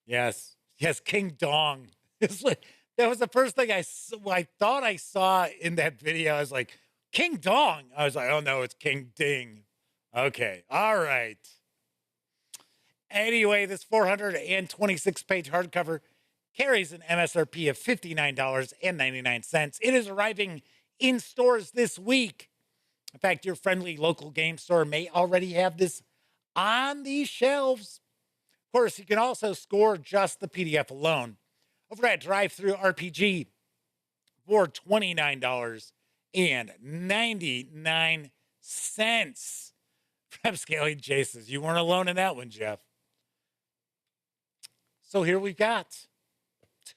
Yes. Yes, King Dong. That was the first thing I thought I saw in that video. I was like, King Dong. I was like, oh no, it's King Ding. Okay. All right. Anyway, this 426-page hardcover carries an MSRP of $59.99. It is arriving in stores this week. In fact, your friendly local game store may already have this on these shelves. Of course, you can also score just the PDF alone over at DriveThruRPG for $29.99. From Scaling Jaces. You weren't alone in that one, Jeff. So here we've got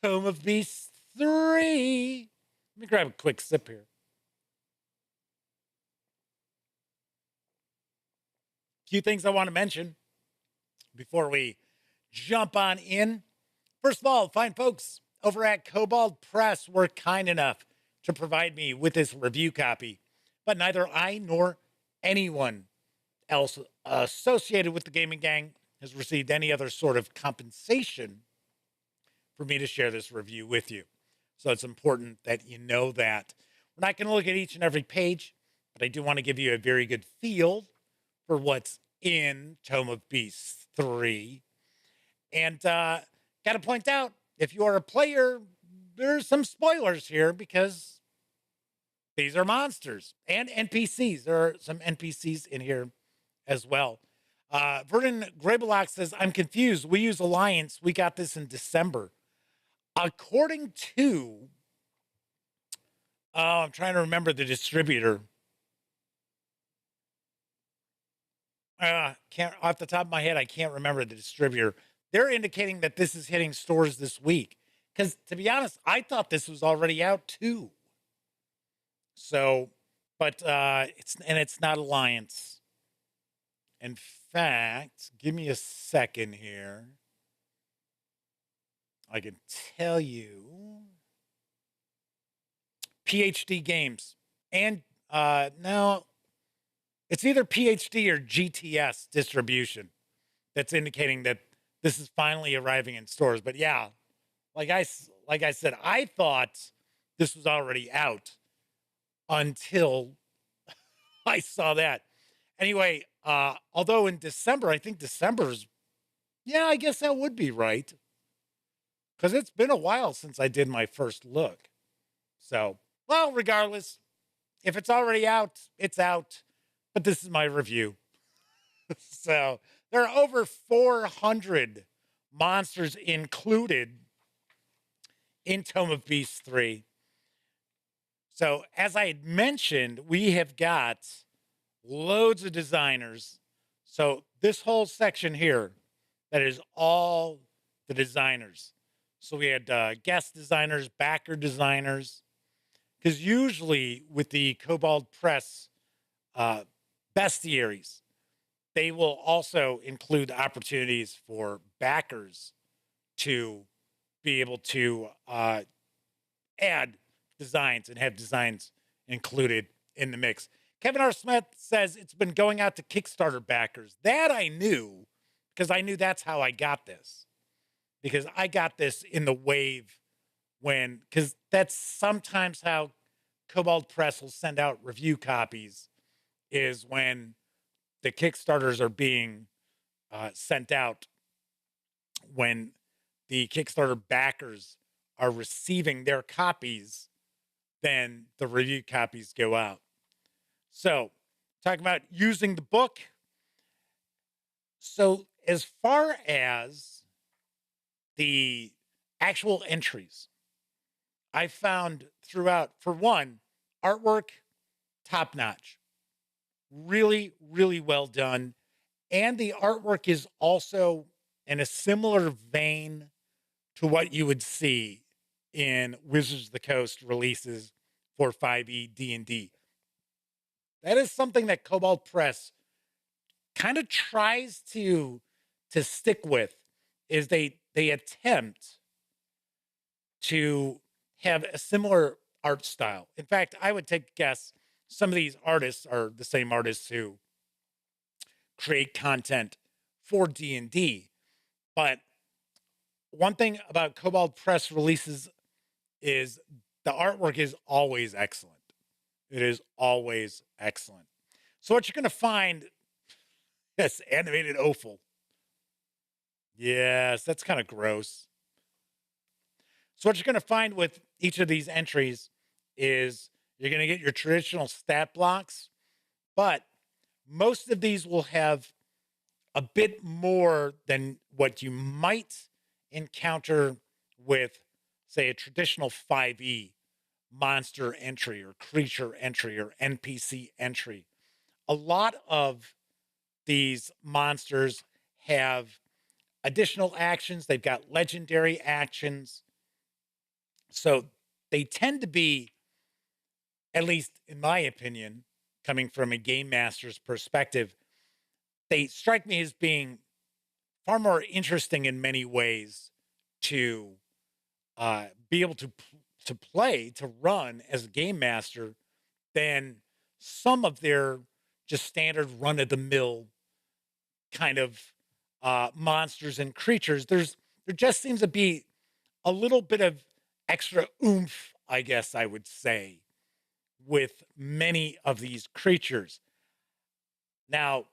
Tome of Beasts 3. Let me grab a quick sip here. A few things I want to mention before we jump on in. First of all, fine folks over at Kobold Press were kind enough to provide me with this review copy, but neither I nor anyone else associated with the gaming gang has received any other sort of compensation for me to share this review with you. So it's important that you know that. We're not going to look at each and every page, but I do want to give you a very good feel for what's in Tome of Beasts 3. And got to point out, if you are a player, there's some spoilers here because these are monsters and NPCs. There are some NPCs in here as well. Vernon Grablock says, I'm confused. We use Alliance. We got this in December. According to, I'm trying to remember the distributor. Can't off the top of my head, I can't remember the distributor. They're indicating that this is hitting stores this week. Because to be honest, I thought this was already out too. So, but it's not Alliance. In fact, give me a second here. I can tell you. PhD Games. And no, it's either PhD or GTS distribution that's indicating that this is finally arriving in stores. But yeah, like I said, I thought this was already out until I saw that. Anyway, although in December, I think December's, yeah, I guess that would be right. Because it's been a while since I did my first look. So, well, regardless, if it's already out, it's out. But this is my review. So, there are over 400 monsters included in Tome of Beasts 3. So, as I had mentioned, we have got loads of designers. So, this whole section here, that is all the designers. So we had guest designers, backer designers, because usually with the Kobold Press bestiaries, they will also include opportunities for backers to be able to add designs and have designs included in the mix. Kevin R. Smith says it's been going out to Kickstarter backers. That I knew, because I knew that's how I got this. Because I got this in the wave because that's sometimes how Kobold Press will send out review copies, is when the Kickstarters are being sent out, when the Kickstarter backers are receiving their copies, then the review copies go out. So, talking about using the book. So, as far as the actual entries, I found throughout, for one, artwork, top notch. Really, really well done. And the artwork is also in a similar vein to what you would see in Wizards of the Coast releases for 5e D&D. That is something that Kobold Press kind of tries to stick with is they attempt to have a similar art style. In fact, I would take a guess some of these artists are the same artists who create content for D&D. But one thing about Kobold Press releases is the artwork is always excellent. It is always excellent. So what you're going to find, yes, animated offal. Yes, that's kind of gross. So what you're going to find with each of these entries is you're going to get your traditional stat blocks, but most of these will have a bit more than what you might encounter with, say, a traditional 5e monster entry or creature entry or NPC entry. A lot of these monsters have additional actions. They've got legendary actions. So they tend to be, at least in my opinion, coming from a game master's perspective, they strike me as being far more interesting in many ways to be able to play, to run as a game master than some of their just standard run-of-the-mill kind of monsters and creatures. There just seems to be a little bit of extra oomph, I guess I would say, with many of these creatures. Now,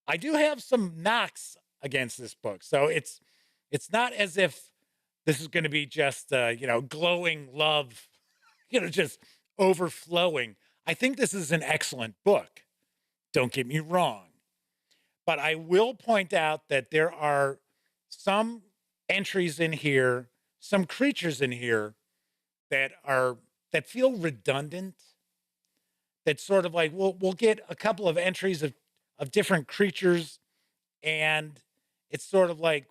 I do have some knocks against this book. So it's not as if this is going to be just, glowing love, just overflowing. I think this is an excellent book. Don't get me wrong. But I will point out that there are some entries in here, some creatures in here that feel redundant. That sort of like, we'll get a couple of entries of different creatures, and it's sort of like,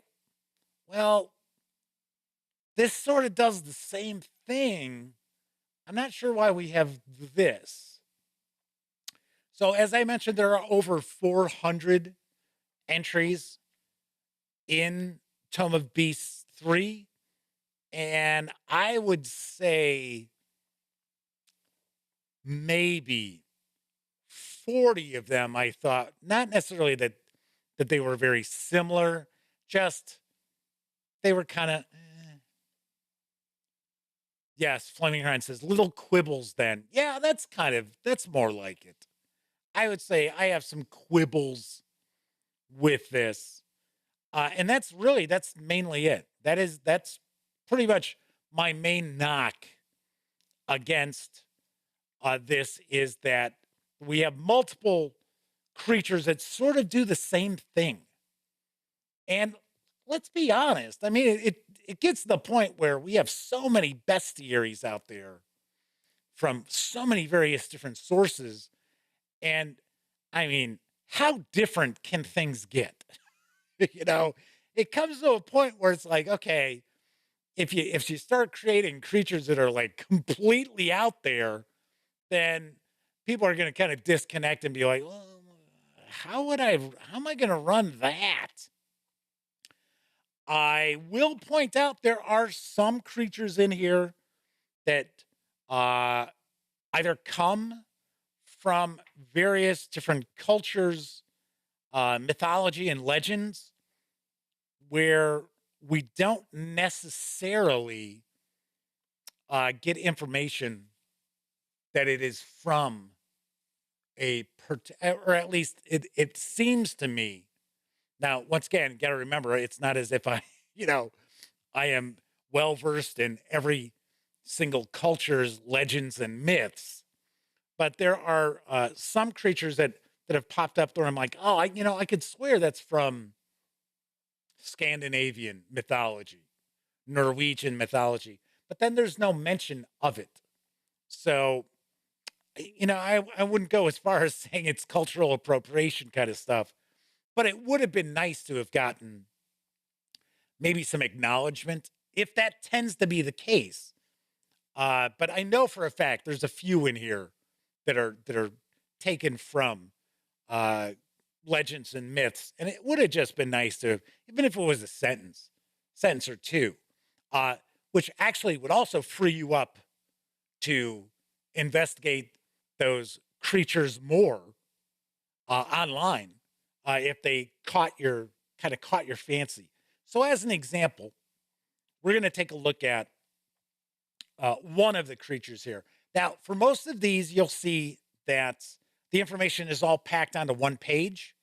well, this sort of does the same thing. I'm not sure why we have this. So as I mentioned, there are over 400 entries in Tome of Beasts III, and I would say maybe 40 of them I thought, not necessarily that they were very similar, just they were kind of, Yes, Flaming Ryan says, little quibbles then. Yeah, that's more like it. I would say I have some quibbles with this. And that's mainly it. That's pretty much my main knock against this is that we have multiple creatures that sort of do the same thing. And let's be honest. I mean, it gets to the point where we have so many bestiaries out there from so many various different sources. And I mean, how different can things get? It comes to a point where it's like, okay, if you start creating creatures that are like completely out there, then people are going to kind of disconnect and be like, well, how am I going to run that? I will point out there are some creatures in here that either come from various different cultures, mythology, and legends, where we don't necessarily get information that it is from or at least it seems to me. Now, once again, got to remember, it's not as if I am well-versed in every single culture's legends and myths, but there are some creatures that have popped up where I'm like, oh, I could swear that's from Scandinavian mythology, Norwegian mythology, but then there's no mention of it. So, I wouldn't go as far as saying it's cultural appropriation kind of stuff, but it would have been nice to have gotten maybe some acknowledgement if that tends to be the case. But I know for a fact there's a few in here that are taken from legends and myths. And it would have just been nice to, even if it was a sentence or two, which actually would also free you up to investigate those creatures more online if they caught your fancy. So as an example, we're going to take a look at one of the creatures here. Now, for most of these, you'll see that the information is all packed onto one page.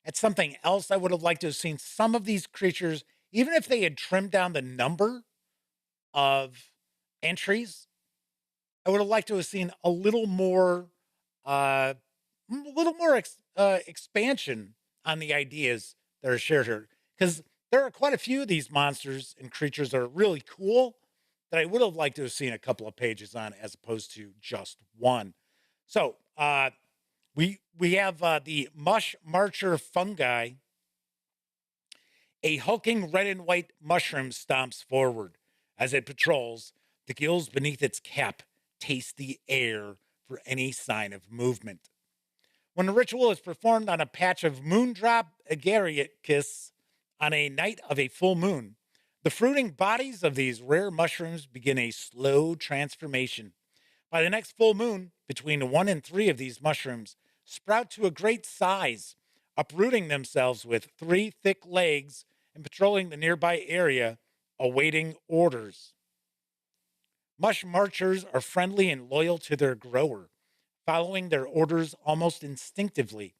It's something else I would have liked to have seen. Some of these creatures, even if they had trimmed down the number of entries, I would have liked to have seen a little more expansion on the ideas that are shared here. Because there are quite a few of these monsters and creatures that are really cool that I would have liked to have seen a couple of pages on as opposed to just one. So we have the Mush Marcher fungi. A hulking red and white mushroom stomps forward. As it patrols, the gills beneath its cap taste the air for any sign of movement. When the ritual is performed on a patch of moondrop agaricus on a night of a full moon, the fruiting bodies of these rare mushrooms begin a slow transformation. By the next full moon, between 1 and 3 of these mushrooms sprout to a great size, uprooting themselves with 3 thick legs and patrolling the nearby area, awaiting orders. Mush Marchers are friendly and loyal to their grower, following their orders almost instinctively.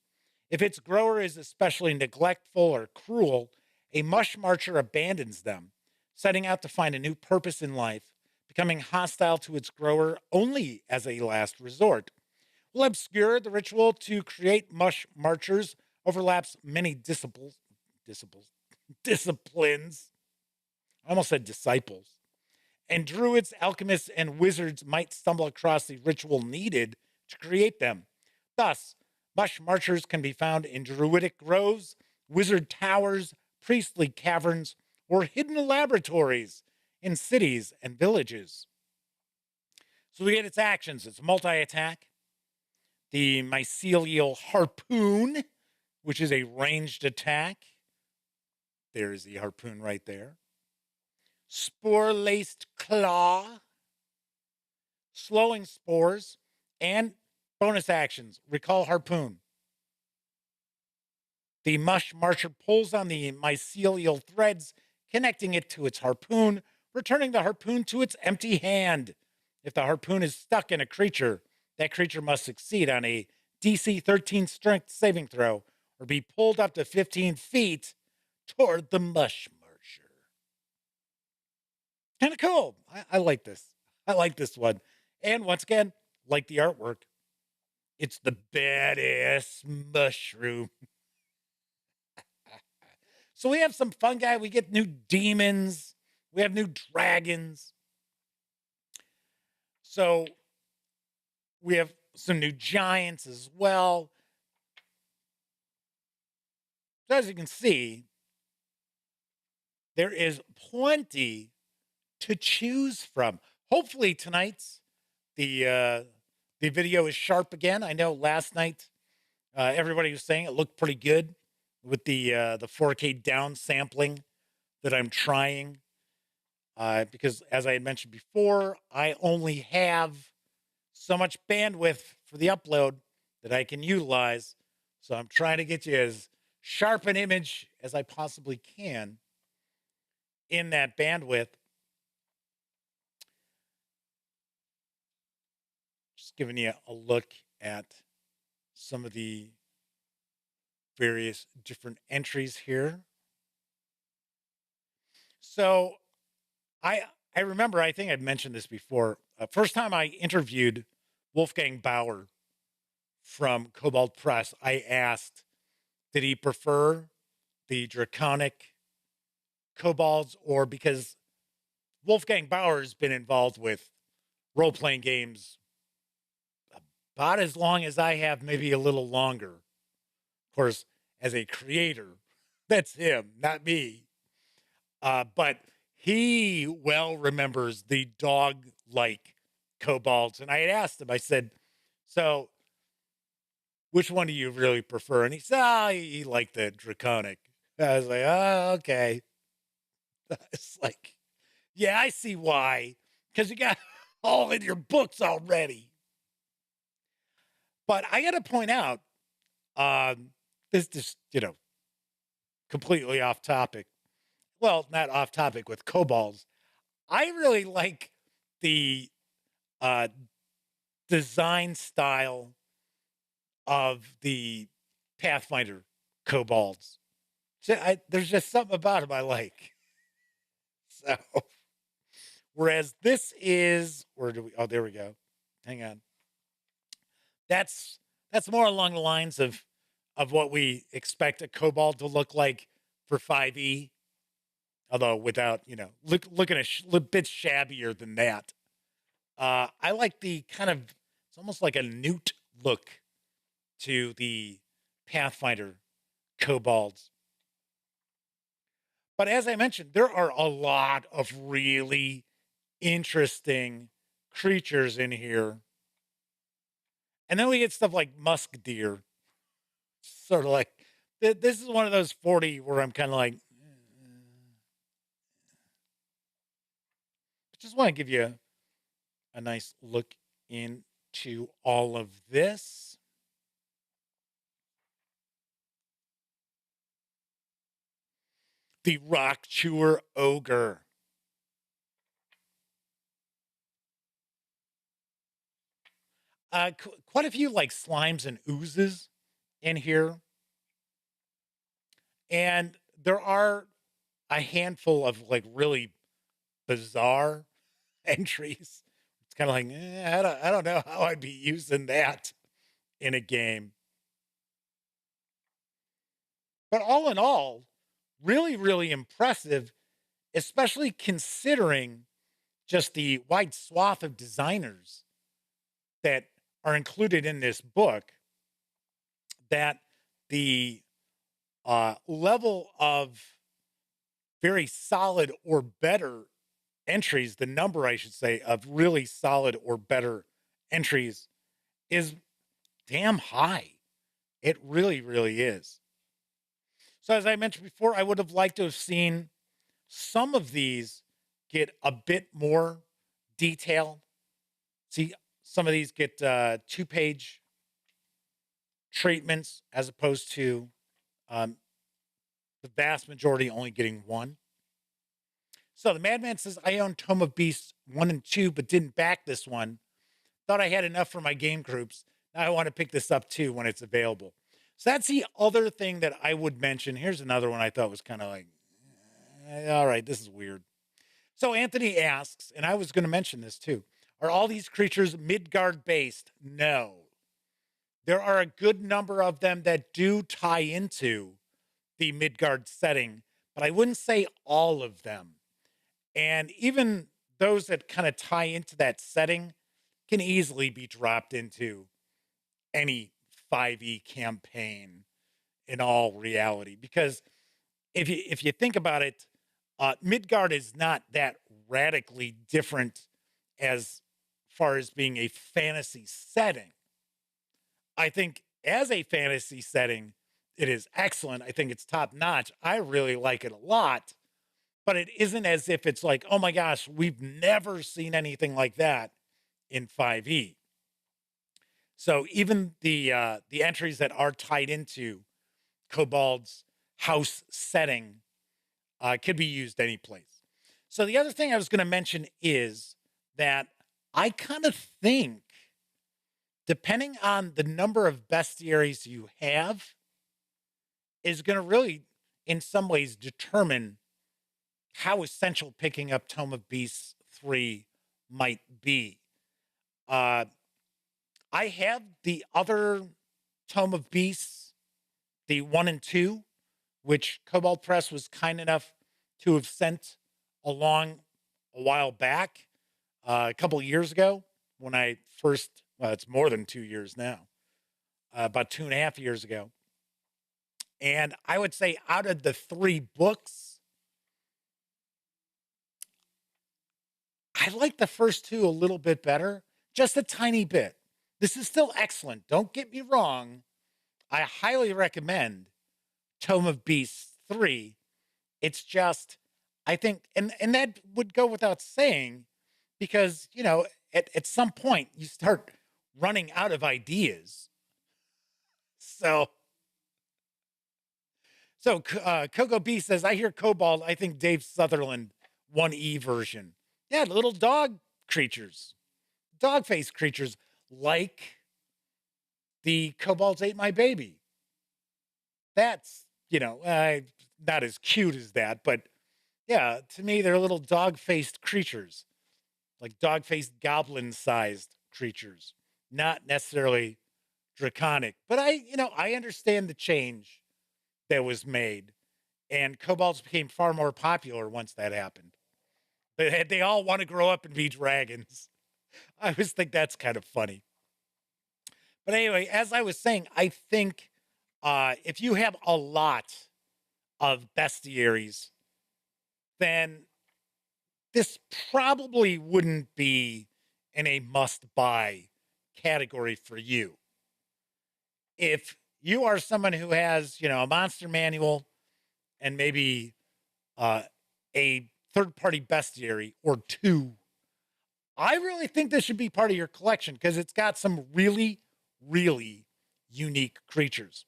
If its grower is especially neglectful or cruel, a Mush Marcher abandons them, setting out to find a new purpose in life, becoming hostile to its grower only as a last resort. While obscure, the ritual to create Mush Marchers overlaps many disciplines. I almost said disciples. And druids, alchemists, and wizards might stumble across the ritual needed to create them. Thus, Mush Marchers can be found in druidic groves, wizard towers, priestly caverns, or hidden laboratories in cities and villages. So we get its actions. It's multi-attack. The mycelial harpoon, which is a ranged attack. There's the harpoon right there. Spore-laced claw, slowing spores, and bonus actions. Recall harpoon. The Mush Marcher pulls on the mycelial threads, connecting it to its harpoon, returning the harpoon to its empty hand. If the harpoon is stuck in a creature, that creature must succeed on a DC 13 strength saving throw or be pulled up to 15 feet toward the Mush Marcher. Kind of cool. I like this. I like this one. And once again, like the artwork, it's the badass mushroom. So we have some fungi. We get new demons. We have new dragons. So we have some new giants as well. So as you can see, there is plenty to choose from. Hopefully tonight's the video is sharp again. I know last night everybody was saying it looked pretty good with the 4K down sampling that I'm trying. Because as I had mentioned before, I only have so much bandwidth for the upload that I can utilize. So I'm trying to get you as sharp an image as I possibly can in that bandwidth. Just giving you a look at some of the various different entries here. So I remember, I think I'd mentioned this before. First time I interviewed Wolfgang Bauer from Kobold Press, I asked, did he prefer the draconic kobolds, or because Wolfgang Bauer has been involved with role-playing games about as long as I have, maybe a little longer. Of course, as a creator, that's him, not me. But he well remembers the dog-like kobolds. And I had asked him, I said, so which one do you really prefer? And he said, oh, he liked the draconic. I was like, oh, okay. It's like, yeah, I see why. Because you got all in your books already. But I got to point out, this just, completely off topic. Well, not off topic with kobolds. I really like the design style of the Pathfinder kobolds. So there's just something about them I like. So, whereas this is, where do we? Oh, there we go. Hang on. That's more along the lines of what we expect a kobold to look like for 5e. Although without, looking a bit shabbier than that. I like the kind of, it's almost like a newt look to the Pathfinder kobolds. But as I mentioned, there are a lot of really interesting creatures in here. And then we get stuff like musk deer. Sort of like, this is one of those 40 where I'm kind of like, just want to give you a nice look into all of this. The Rock Chewer Ogre. Quite a few like slimes and oozes in here. And there are a handful of like really bizarre entries. It's kind of like, I don't know how I'd be using that in a game. But all in all, really, really impressive, especially considering just the wide swath of designers that are included in this book, that the level of very solid or better entries, the number, I should say, of really solid or better entries is damn high. It really, really is. So as I mentioned before, I would have liked to have seen some of these get a bit more detail. See, some of these get 2-page treatments as opposed to the vast majority only getting one. So the Madman says, I own Tome of Beasts 1 and 2, but didn't back this one. Thought I had enough for my game groups. Now I want to pick this up too when it's available. So that's the other thing that I would mention. Here's another one I thought was kind of like, all right, this is weird. So Anthony asks, and I was going to mention this too, are all these creatures Midgard based? No. There are a good number of them that do tie into the Midgard setting, but I wouldn't say all of them. And even those that kind of tie into that setting can easily be dropped into any 5e campaign in all reality. Because if you think about it, Midgard is not that radically different as far as being a fantasy setting. I think as a fantasy setting, it is excellent. I think it's top notch. I really like it a lot, but it isn't as if it's like, oh my gosh, we've never seen anything like that in 5e. So even the entries that are tied into Kobold's house setting could be used any place. So the other thing I was going to mention is that I kind of think, depending on the number of bestiaries you have, is going to really, in some ways, determine how essential picking up Tome of Beasts 3 might be. I have the other Tome of Beasts, the 1 and 2, which Kobold Press was kind enough to have sent along a while back, a couple of years ago, when I first, well, it's more than 2 years now, about 2.5 years ago. And I would say out of the 3 books, I like the first 2 a little bit better, just a tiny bit. This is still excellent. Don't get me wrong. I highly recommend Tome of Beasts 3. It's just, I think, and that would go without saying, because, you know, at some point you start running out of ideas. So Coco B says, I hear Kobold. I think Dave Sutherland 1E version. Yeah, little dog creatures, dog face creatures, like the Kobolds Ate My Baby. That's, you know, not as cute as that, but yeah, to me, they're little dog faced creatures, like dog faced goblin sized creatures, not necessarily draconic. But I understand the change that was made, and kobolds became far more popular once that happened. They all want to grow up and be dragons. I always think that's kind of funny. But anyway, as I was saying, I think if you have a lot of bestiaries, then this probably wouldn't be in a must-buy category for you. If you are someone who has, a monster manual and maybe a third-party bestiary or two, I really think this should be part of your collection because it's got some really, really unique creatures.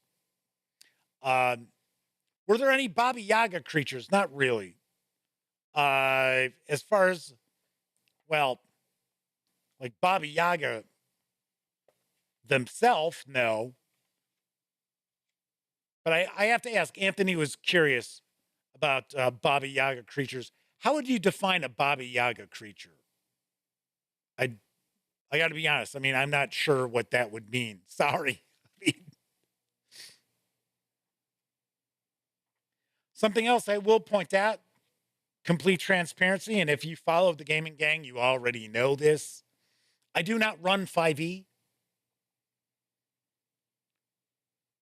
Were there any Baba Yaga creatures? Not really. As far as, well, like Baba Yaga themselves, no. But I have to ask, Anthony was curious about Baba Yaga creatures. How would you define a Baba Yaga creature? I got to be honest. I mean, I'm not sure what that would mean. Sorry. Something else I will point out, complete transparency, and if you follow the Gaming Gang, you already know this. I do not run 5e.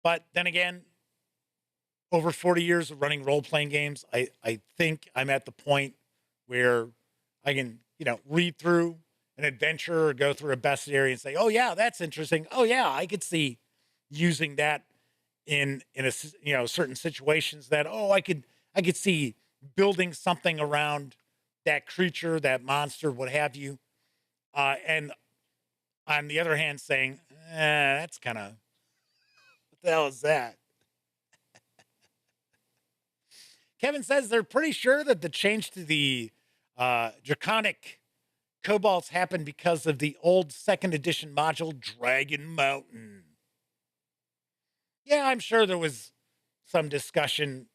But then again, over 40 years of running role-playing games, I think I'm at the point where I can, read through an adventure or go through a bestiary and say, oh, yeah, that's interesting. Oh, yeah, I could see using that in a, certain situations that, I could see building something around that creature, that monster, what have you. And on the other hand, saying, that's kind of, what the hell is that? Kevin says they're pretty sure that the change to the draconic kobolds happened because of the old 2nd edition module, Dragon Mountain. Yeah, I'm sure there was some discussion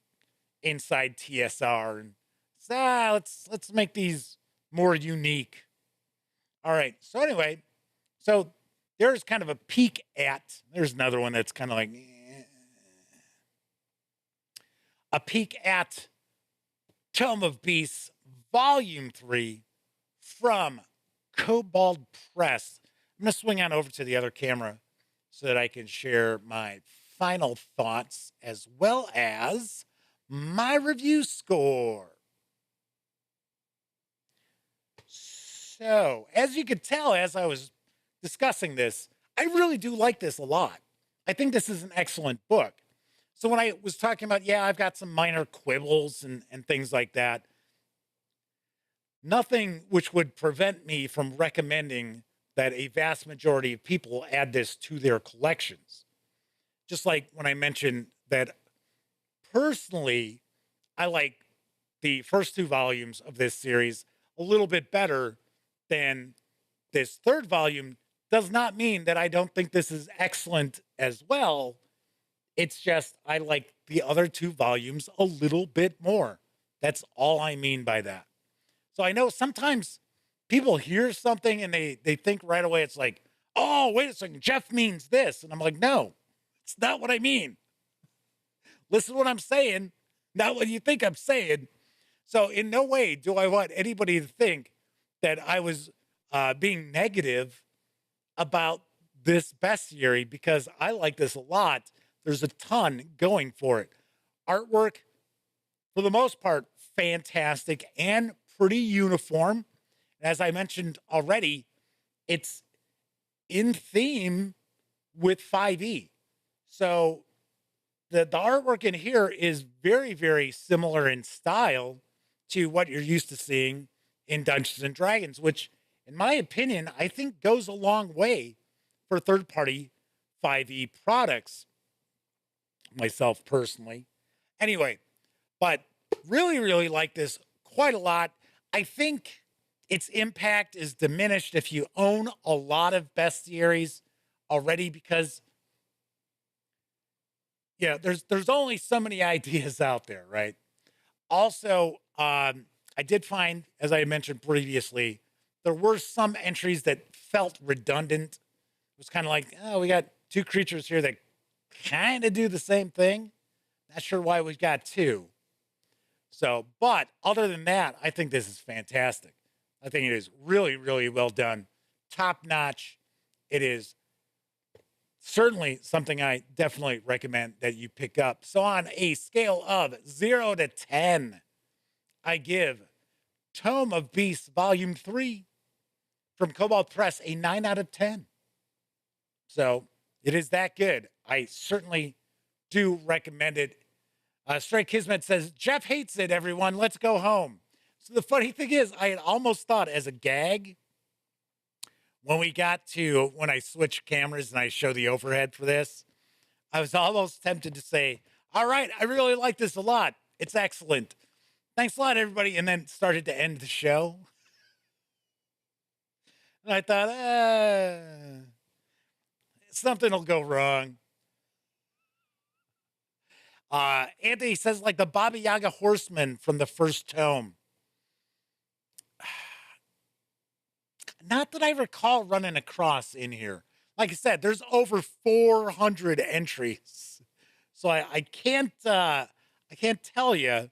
inside TSR, and let's make these more unique. All right. So anyway, there's kind of a peek at. There's another one that's kind of like a peek at Tome of Beasts Volume 3 from Kobold Press. I'm going to swing on over to the other camera so that I can share my final thoughts as well as my review score. So, as you could tell as I was discussing this, I really do like this a lot. I think this is an excellent book. So when I was talking about, I've got some minor quibbles and things like that, nothing which would prevent me from recommending that a vast majority of people add this to their collections. Just like when I mentioned that personally, I like the first 2 volumes of this series a little bit better than this 3rd volume, does not mean that I don't think this is excellent as well. It's just I like the other 2 volumes a little bit more. That's all I mean by that. So I know sometimes people hear something and they think right away it's like, oh, wait a second, Jeff means this. And I'm like, no, it's not what I mean. Listen to what I'm saying, not what you think I'm saying. So in no way do I want anybody to think that I was being negative about this bestiary, because I like this a lot. There's a ton going for it. Artwork, for the most part, fantastic and pretty uniform. As I mentioned already, it's in theme with 5e. So the artwork in here is very, very similar in style to what you're used to seeing in Dungeons and Dragons, which, in my opinion, I think goes a long way for third-party 5e products, myself personally. Anyway, but really, really like this quite a lot. I think its impact is diminished if you own a lot of bestiaries already, because yeah, there's only so many ideas out there, right? Also, I did find, as I mentioned previously, there were some entries that felt redundant. It was kind of like, oh, we got two creatures here that kind of do the same thing. Not sure why we've got two. So, but other than that, I think this is fantastic. I think it is really, really well done. Top notch. It is certainly something I definitely recommend that you pick up. So on a scale of 0 to 10, I give Tome of Beasts Volume 3 from Kobold Press a 9 out of 10. So it is that good. I certainly do recommend it. Stray Kismet says, Jeff hates it, everyone. Let's go home. So the funny thing is, I had almost thought as a gag, when I switch cameras and I show the overhead for this, I was almost tempted to say, all right, I really like this a lot. It's excellent. Thanks a lot, everybody. And then started to end the show. And I thought, something will go wrong. Anthony says, like the Baba Yaga horseman from the first tome. Not that I recall running across in here. Like I said, there's over 400 entries. So I can't tell you,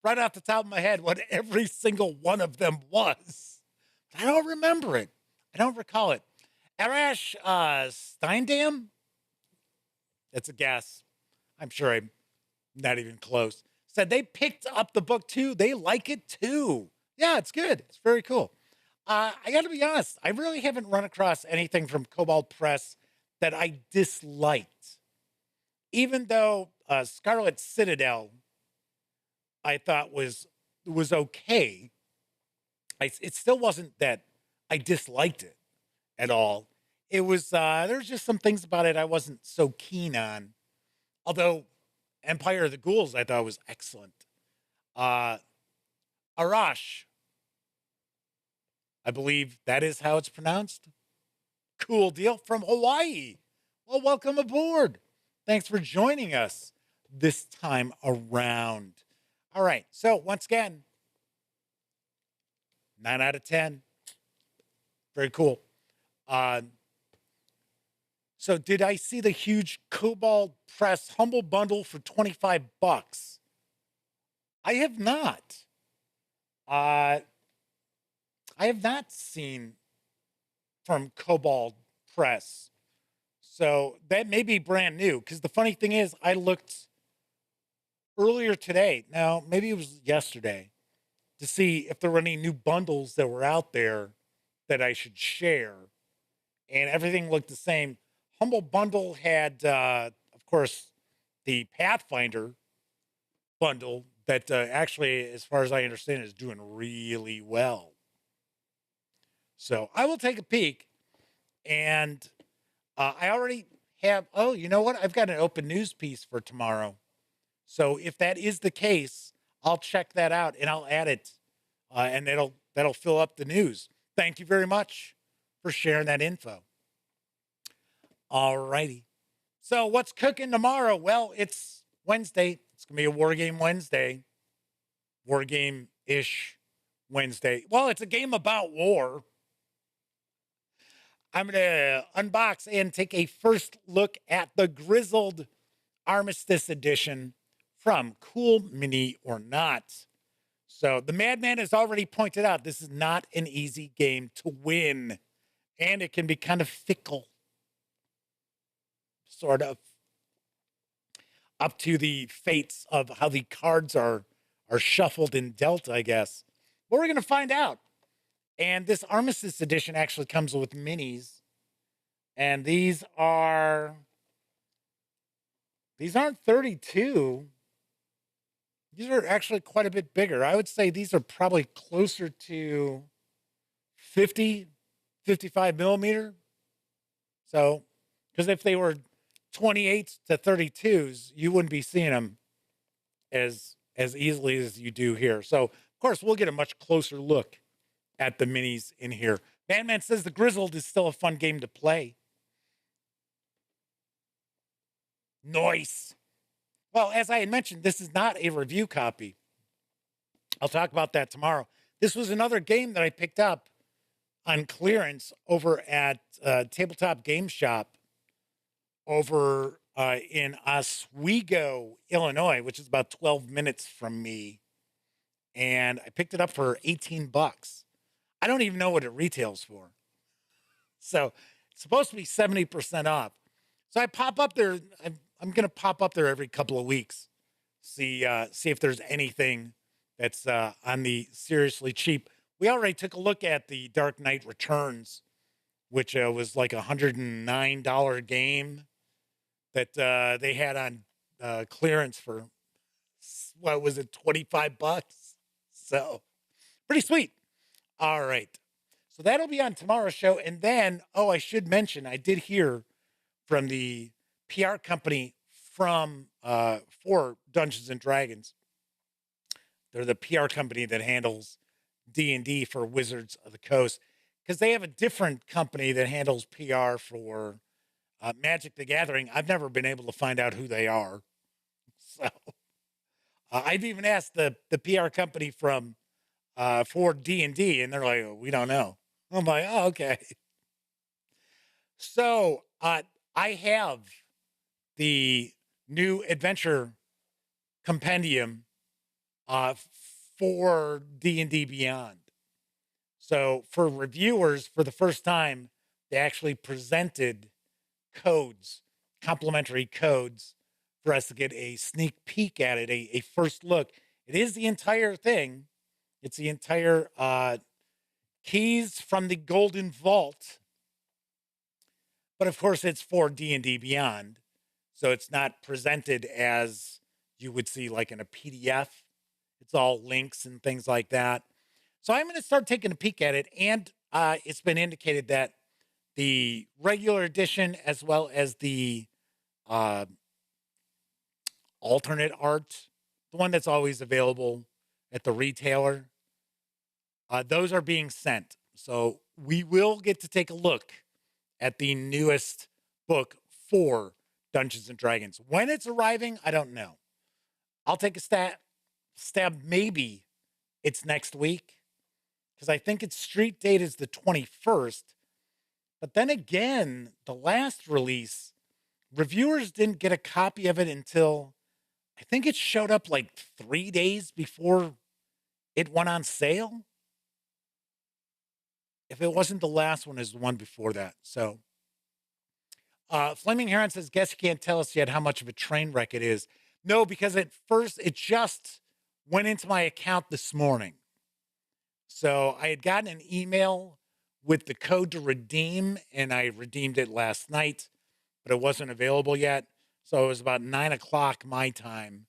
right off the top of my head what every single one of them was. I don't remember it. I don't recall it. Arash Steindam? That's a guess. I'm sure I'm not even close. Said they picked up the book too. They like it too. Yeah, it's good. It's very cool. I got to be honest. I really haven't run across anything from Kobold Press that I disliked. Even though Scarlet Citadel, I thought was okay. It still wasn't that I disliked it at all. It was, there's just some things about it I wasn't so keen on. Although Empire of the Ghouls I thought was excellent. Arash, I believe that is how it's pronounced. Cool deal, from Hawaii. Well, welcome aboard. Thanks for joining us this time around. All right, so once again, 9 out of 10. Very cool. So did I see the huge Kobold Press Humble Bundle for $25? I have not. I have not seen from Kobold Press. So that may be brand new, because the funny thing is, I looked earlier today, now maybe it was yesterday, to see if there were any new bundles that were out there that I should share. And everything looked the same. Humble Bundle had, of course, the Pathfinder bundle that actually, as far as I understand, is doing really well. So I will take a peek. And I already have, oh, you know what? I've got an open news piece for tomorrow. So if that is the case, I'll check that out and I'll add it. And that'll fill up the news. Thank you very much for sharing that info. All righty. So what's cooking tomorrow? Well, it's Wednesday. It's going to be a War Game Wednesday. War Game-ish Wednesday. Well, it's a game about war. I'm going to unbox and take a first look at the Grizzled Armistice Edition from Cool Mini or Not. So the Madman has already pointed out this is not an easy game to win. And it can be kind of fickle. Sort of. Up to the fates of how the cards are shuffled and dealt, I guess. But we're going to find out. And this Armistice Edition actually comes with minis. And these aren't 32. These are actually quite a bit bigger. I would say these are probably closer to 50, 55 millimeter. So, because if they were 28s to 32s, you wouldn't be seeing them as easily as you do here. So, of course, we'll get a much closer look at the minis in here. Batman says the Grizzled is still a fun game to play. Nice. Well, as I had mentioned, this is not a review copy. I'll talk about that tomorrow. This was another game that I picked up on clearance over at Tabletop Game Shop over in Oswego, Illinois, which is about 12 minutes from me. And I picked it up for 18 bucks. I don't even know what it retails for. So it's supposed to be 70% off. So I pop up there. I'm going to pop up there every couple of weeks, see if there's anything that's on the seriously cheap. We already took a look at the Dark Knight Returns, which was like $109 game that they had on clearance for, what was it, 25 bucks? So pretty sweet. All right. So that'll be on tomorrow's show. And then, I should mention, I did hear from the PR company for Dungeons and Dragons. They're the PR company that handles D&D for Wizards of the Coast, because they have a different company that handles PR for Magic the Gathering. I've never been able to find out who they are. So I've even asked the PR company from for D&D, and they're like, we don't know. I'm like, oh, okay. So I have the new adventure compendium for D&D Beyond. So for reviewers, for the first time, they actually presented codes, complimentary codes, for us to get a sneak peek at it, a first look. It is the entire thing. It's the entire Keys from the Golden Vault. But of course, it's for D&D Beyond. So it's not presented as you would see like in a PDF. It's all links and things like that. So I'm going to start taking a peek at it. And it's been indicated that the regular edition, as well as the alternate art, the one that's always available at the retailer, those are being sent. So we will get to take a look at the newest book for Dungeons and Dragons. When it's arriving, I don't know. I'll take a stab. Maybe it's next week, because I think its street date is the 21st. But then again, the last release, reviewers didn't get a copy of it until I think it showed up like 3 days before it went on sale. If it wasn't the last one, is the one before that. So Flaming Heron says, guess you can't tell us yet how much of a train wreck it is. No, because at first it just went into my account this morning. So I had gotten an email with the code to redeem, and I redeemed it last night, but it wasn't available yet. So it was about 9 o'clock my time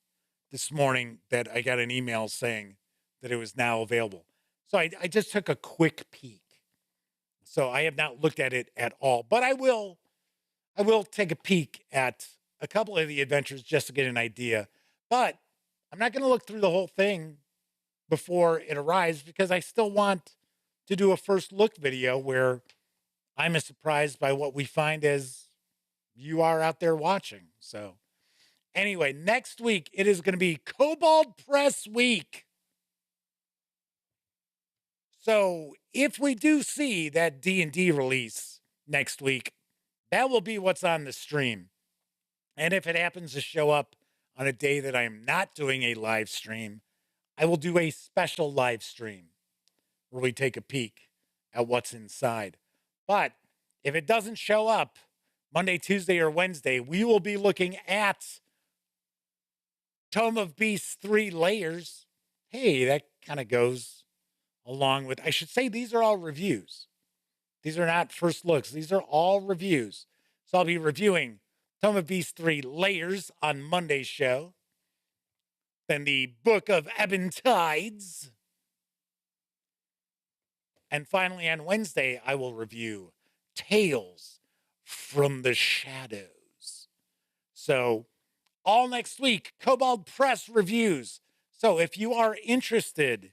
this morning that I got an email saying that it was now available. So I just took a quick peek. So I have not looked at it at all, but I will take a peek at a couple of the adventures just to get an idea. But I'm not going to look through the whole thing before it arrives, because I still want to do a first look video where I'm as surprised by what we find as you are out there watching. So anyway, next week, it is going to be Kobold Press week. So if we do see that D&D release next week, that will be what's on the stream. And if it happens to show up on a day that I am not doing a live stream, I will do a special live stream where we take a peek at what's inside. But if it doesn't show up Monday, Tuesday, or Wednesday, we will be looking at Tome of Beasts III Layers. Hey, that kind of goes along with, I should say these are all reviews. These are not first looks. These are all reviews. So I'll be reviewing Tome of Beasts III Layers on Monday's show. Then the Book of Ebon Tides. And finally on Wednesday, I will review Tales from the Shadows. So all next week, Kobold Press reviews. So if you are interested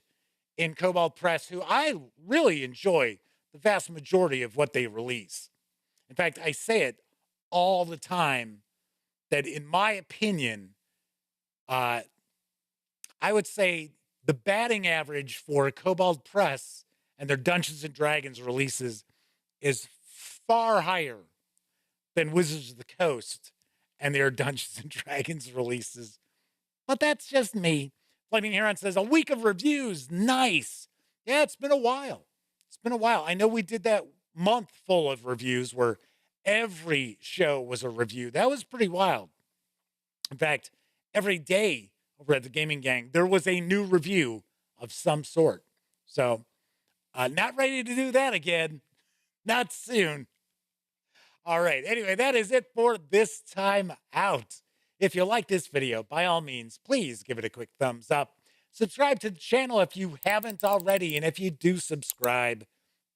in Kobold Press, who I really enjoy the vast majority of what they release. In fact, I say it all the time that in my opinion, I would say the batting average for Kobold Press and their Dungeons and Dragons releases is far higher than Wizards of the Coast and their Dungeons and Dragons releases. But that's just me. Flaming Heron says, a week of reviews. Nice. Yeah, it's been a while. It's been a while. I know we did that month full of reviews where every show was a review. That was pretty wild. In fact, every day over at the Gaming Gang, there was a new review of some sort. So, not ready to do that again. Not soon. All right. Anyway, that is it for this time out. If you like this video, by all means, please give it a quick thumbs up. Subscribe to the channel if you haven't already. And if you do subscribe,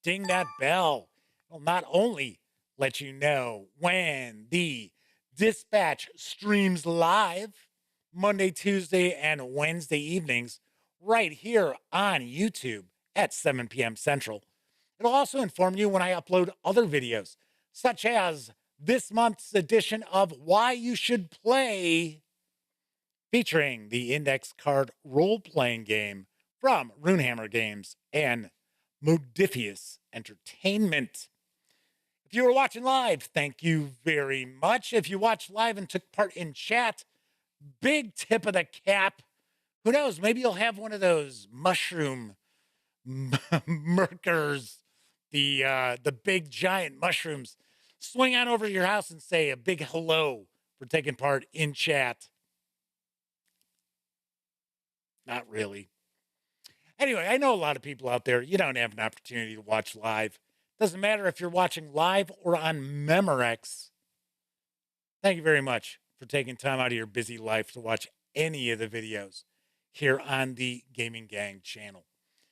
ding that bell. It'll not only let you know when the Dispatch streams live Monday, Tuesday, and Wednesday evenings right here on YouTube at 7 p.m. Central. It'll also inform you when I upload other videos, such as this month's edition of Why You Should Play, featuring the index card role-playing game from Runehammer Games and Modifius Entertainment. If you were watching live, thank you very much. If you watched live and took part in chat, big tip of the cap. Who knows? Maybe you'll have one of those mushroom murkers, the big giant mushrooms, swing on over to your house and say a big hello for taking part in chat. Not really. Anyway, I know a lot of people out there, you don't have an opportunity to watch live. Doesn't matter if you're watching live or on Memorex. Thank you very much for taking time out of your busy life to watch any of the videos here on the Gaming Gang channel.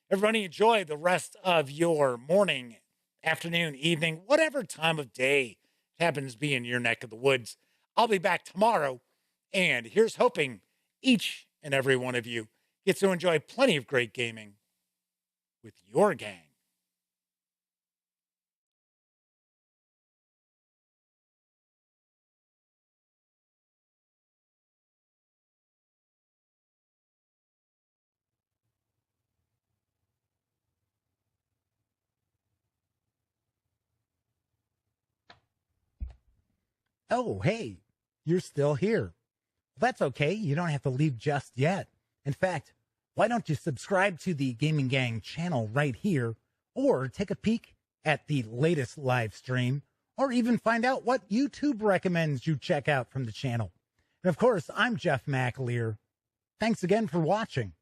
Everybody enjoy the rest of your morning, afternoon, evening, whatever time of day it happens to be in your neck of the woods. I'll be back tomorrow, and here's hoping each and every one of you gets to enjoy plenty of great gaming with your gang. Oh, hey, you're still here. That's okay. You don't have to leave just yet. In fact, why don't you subscribe to the Gaming Gang channel right here, or take a peek at the latest live stream, or even find out what YouTube recommends you check out from the channel. And of course, I'm Jeff McAleer. Thanks again for watching.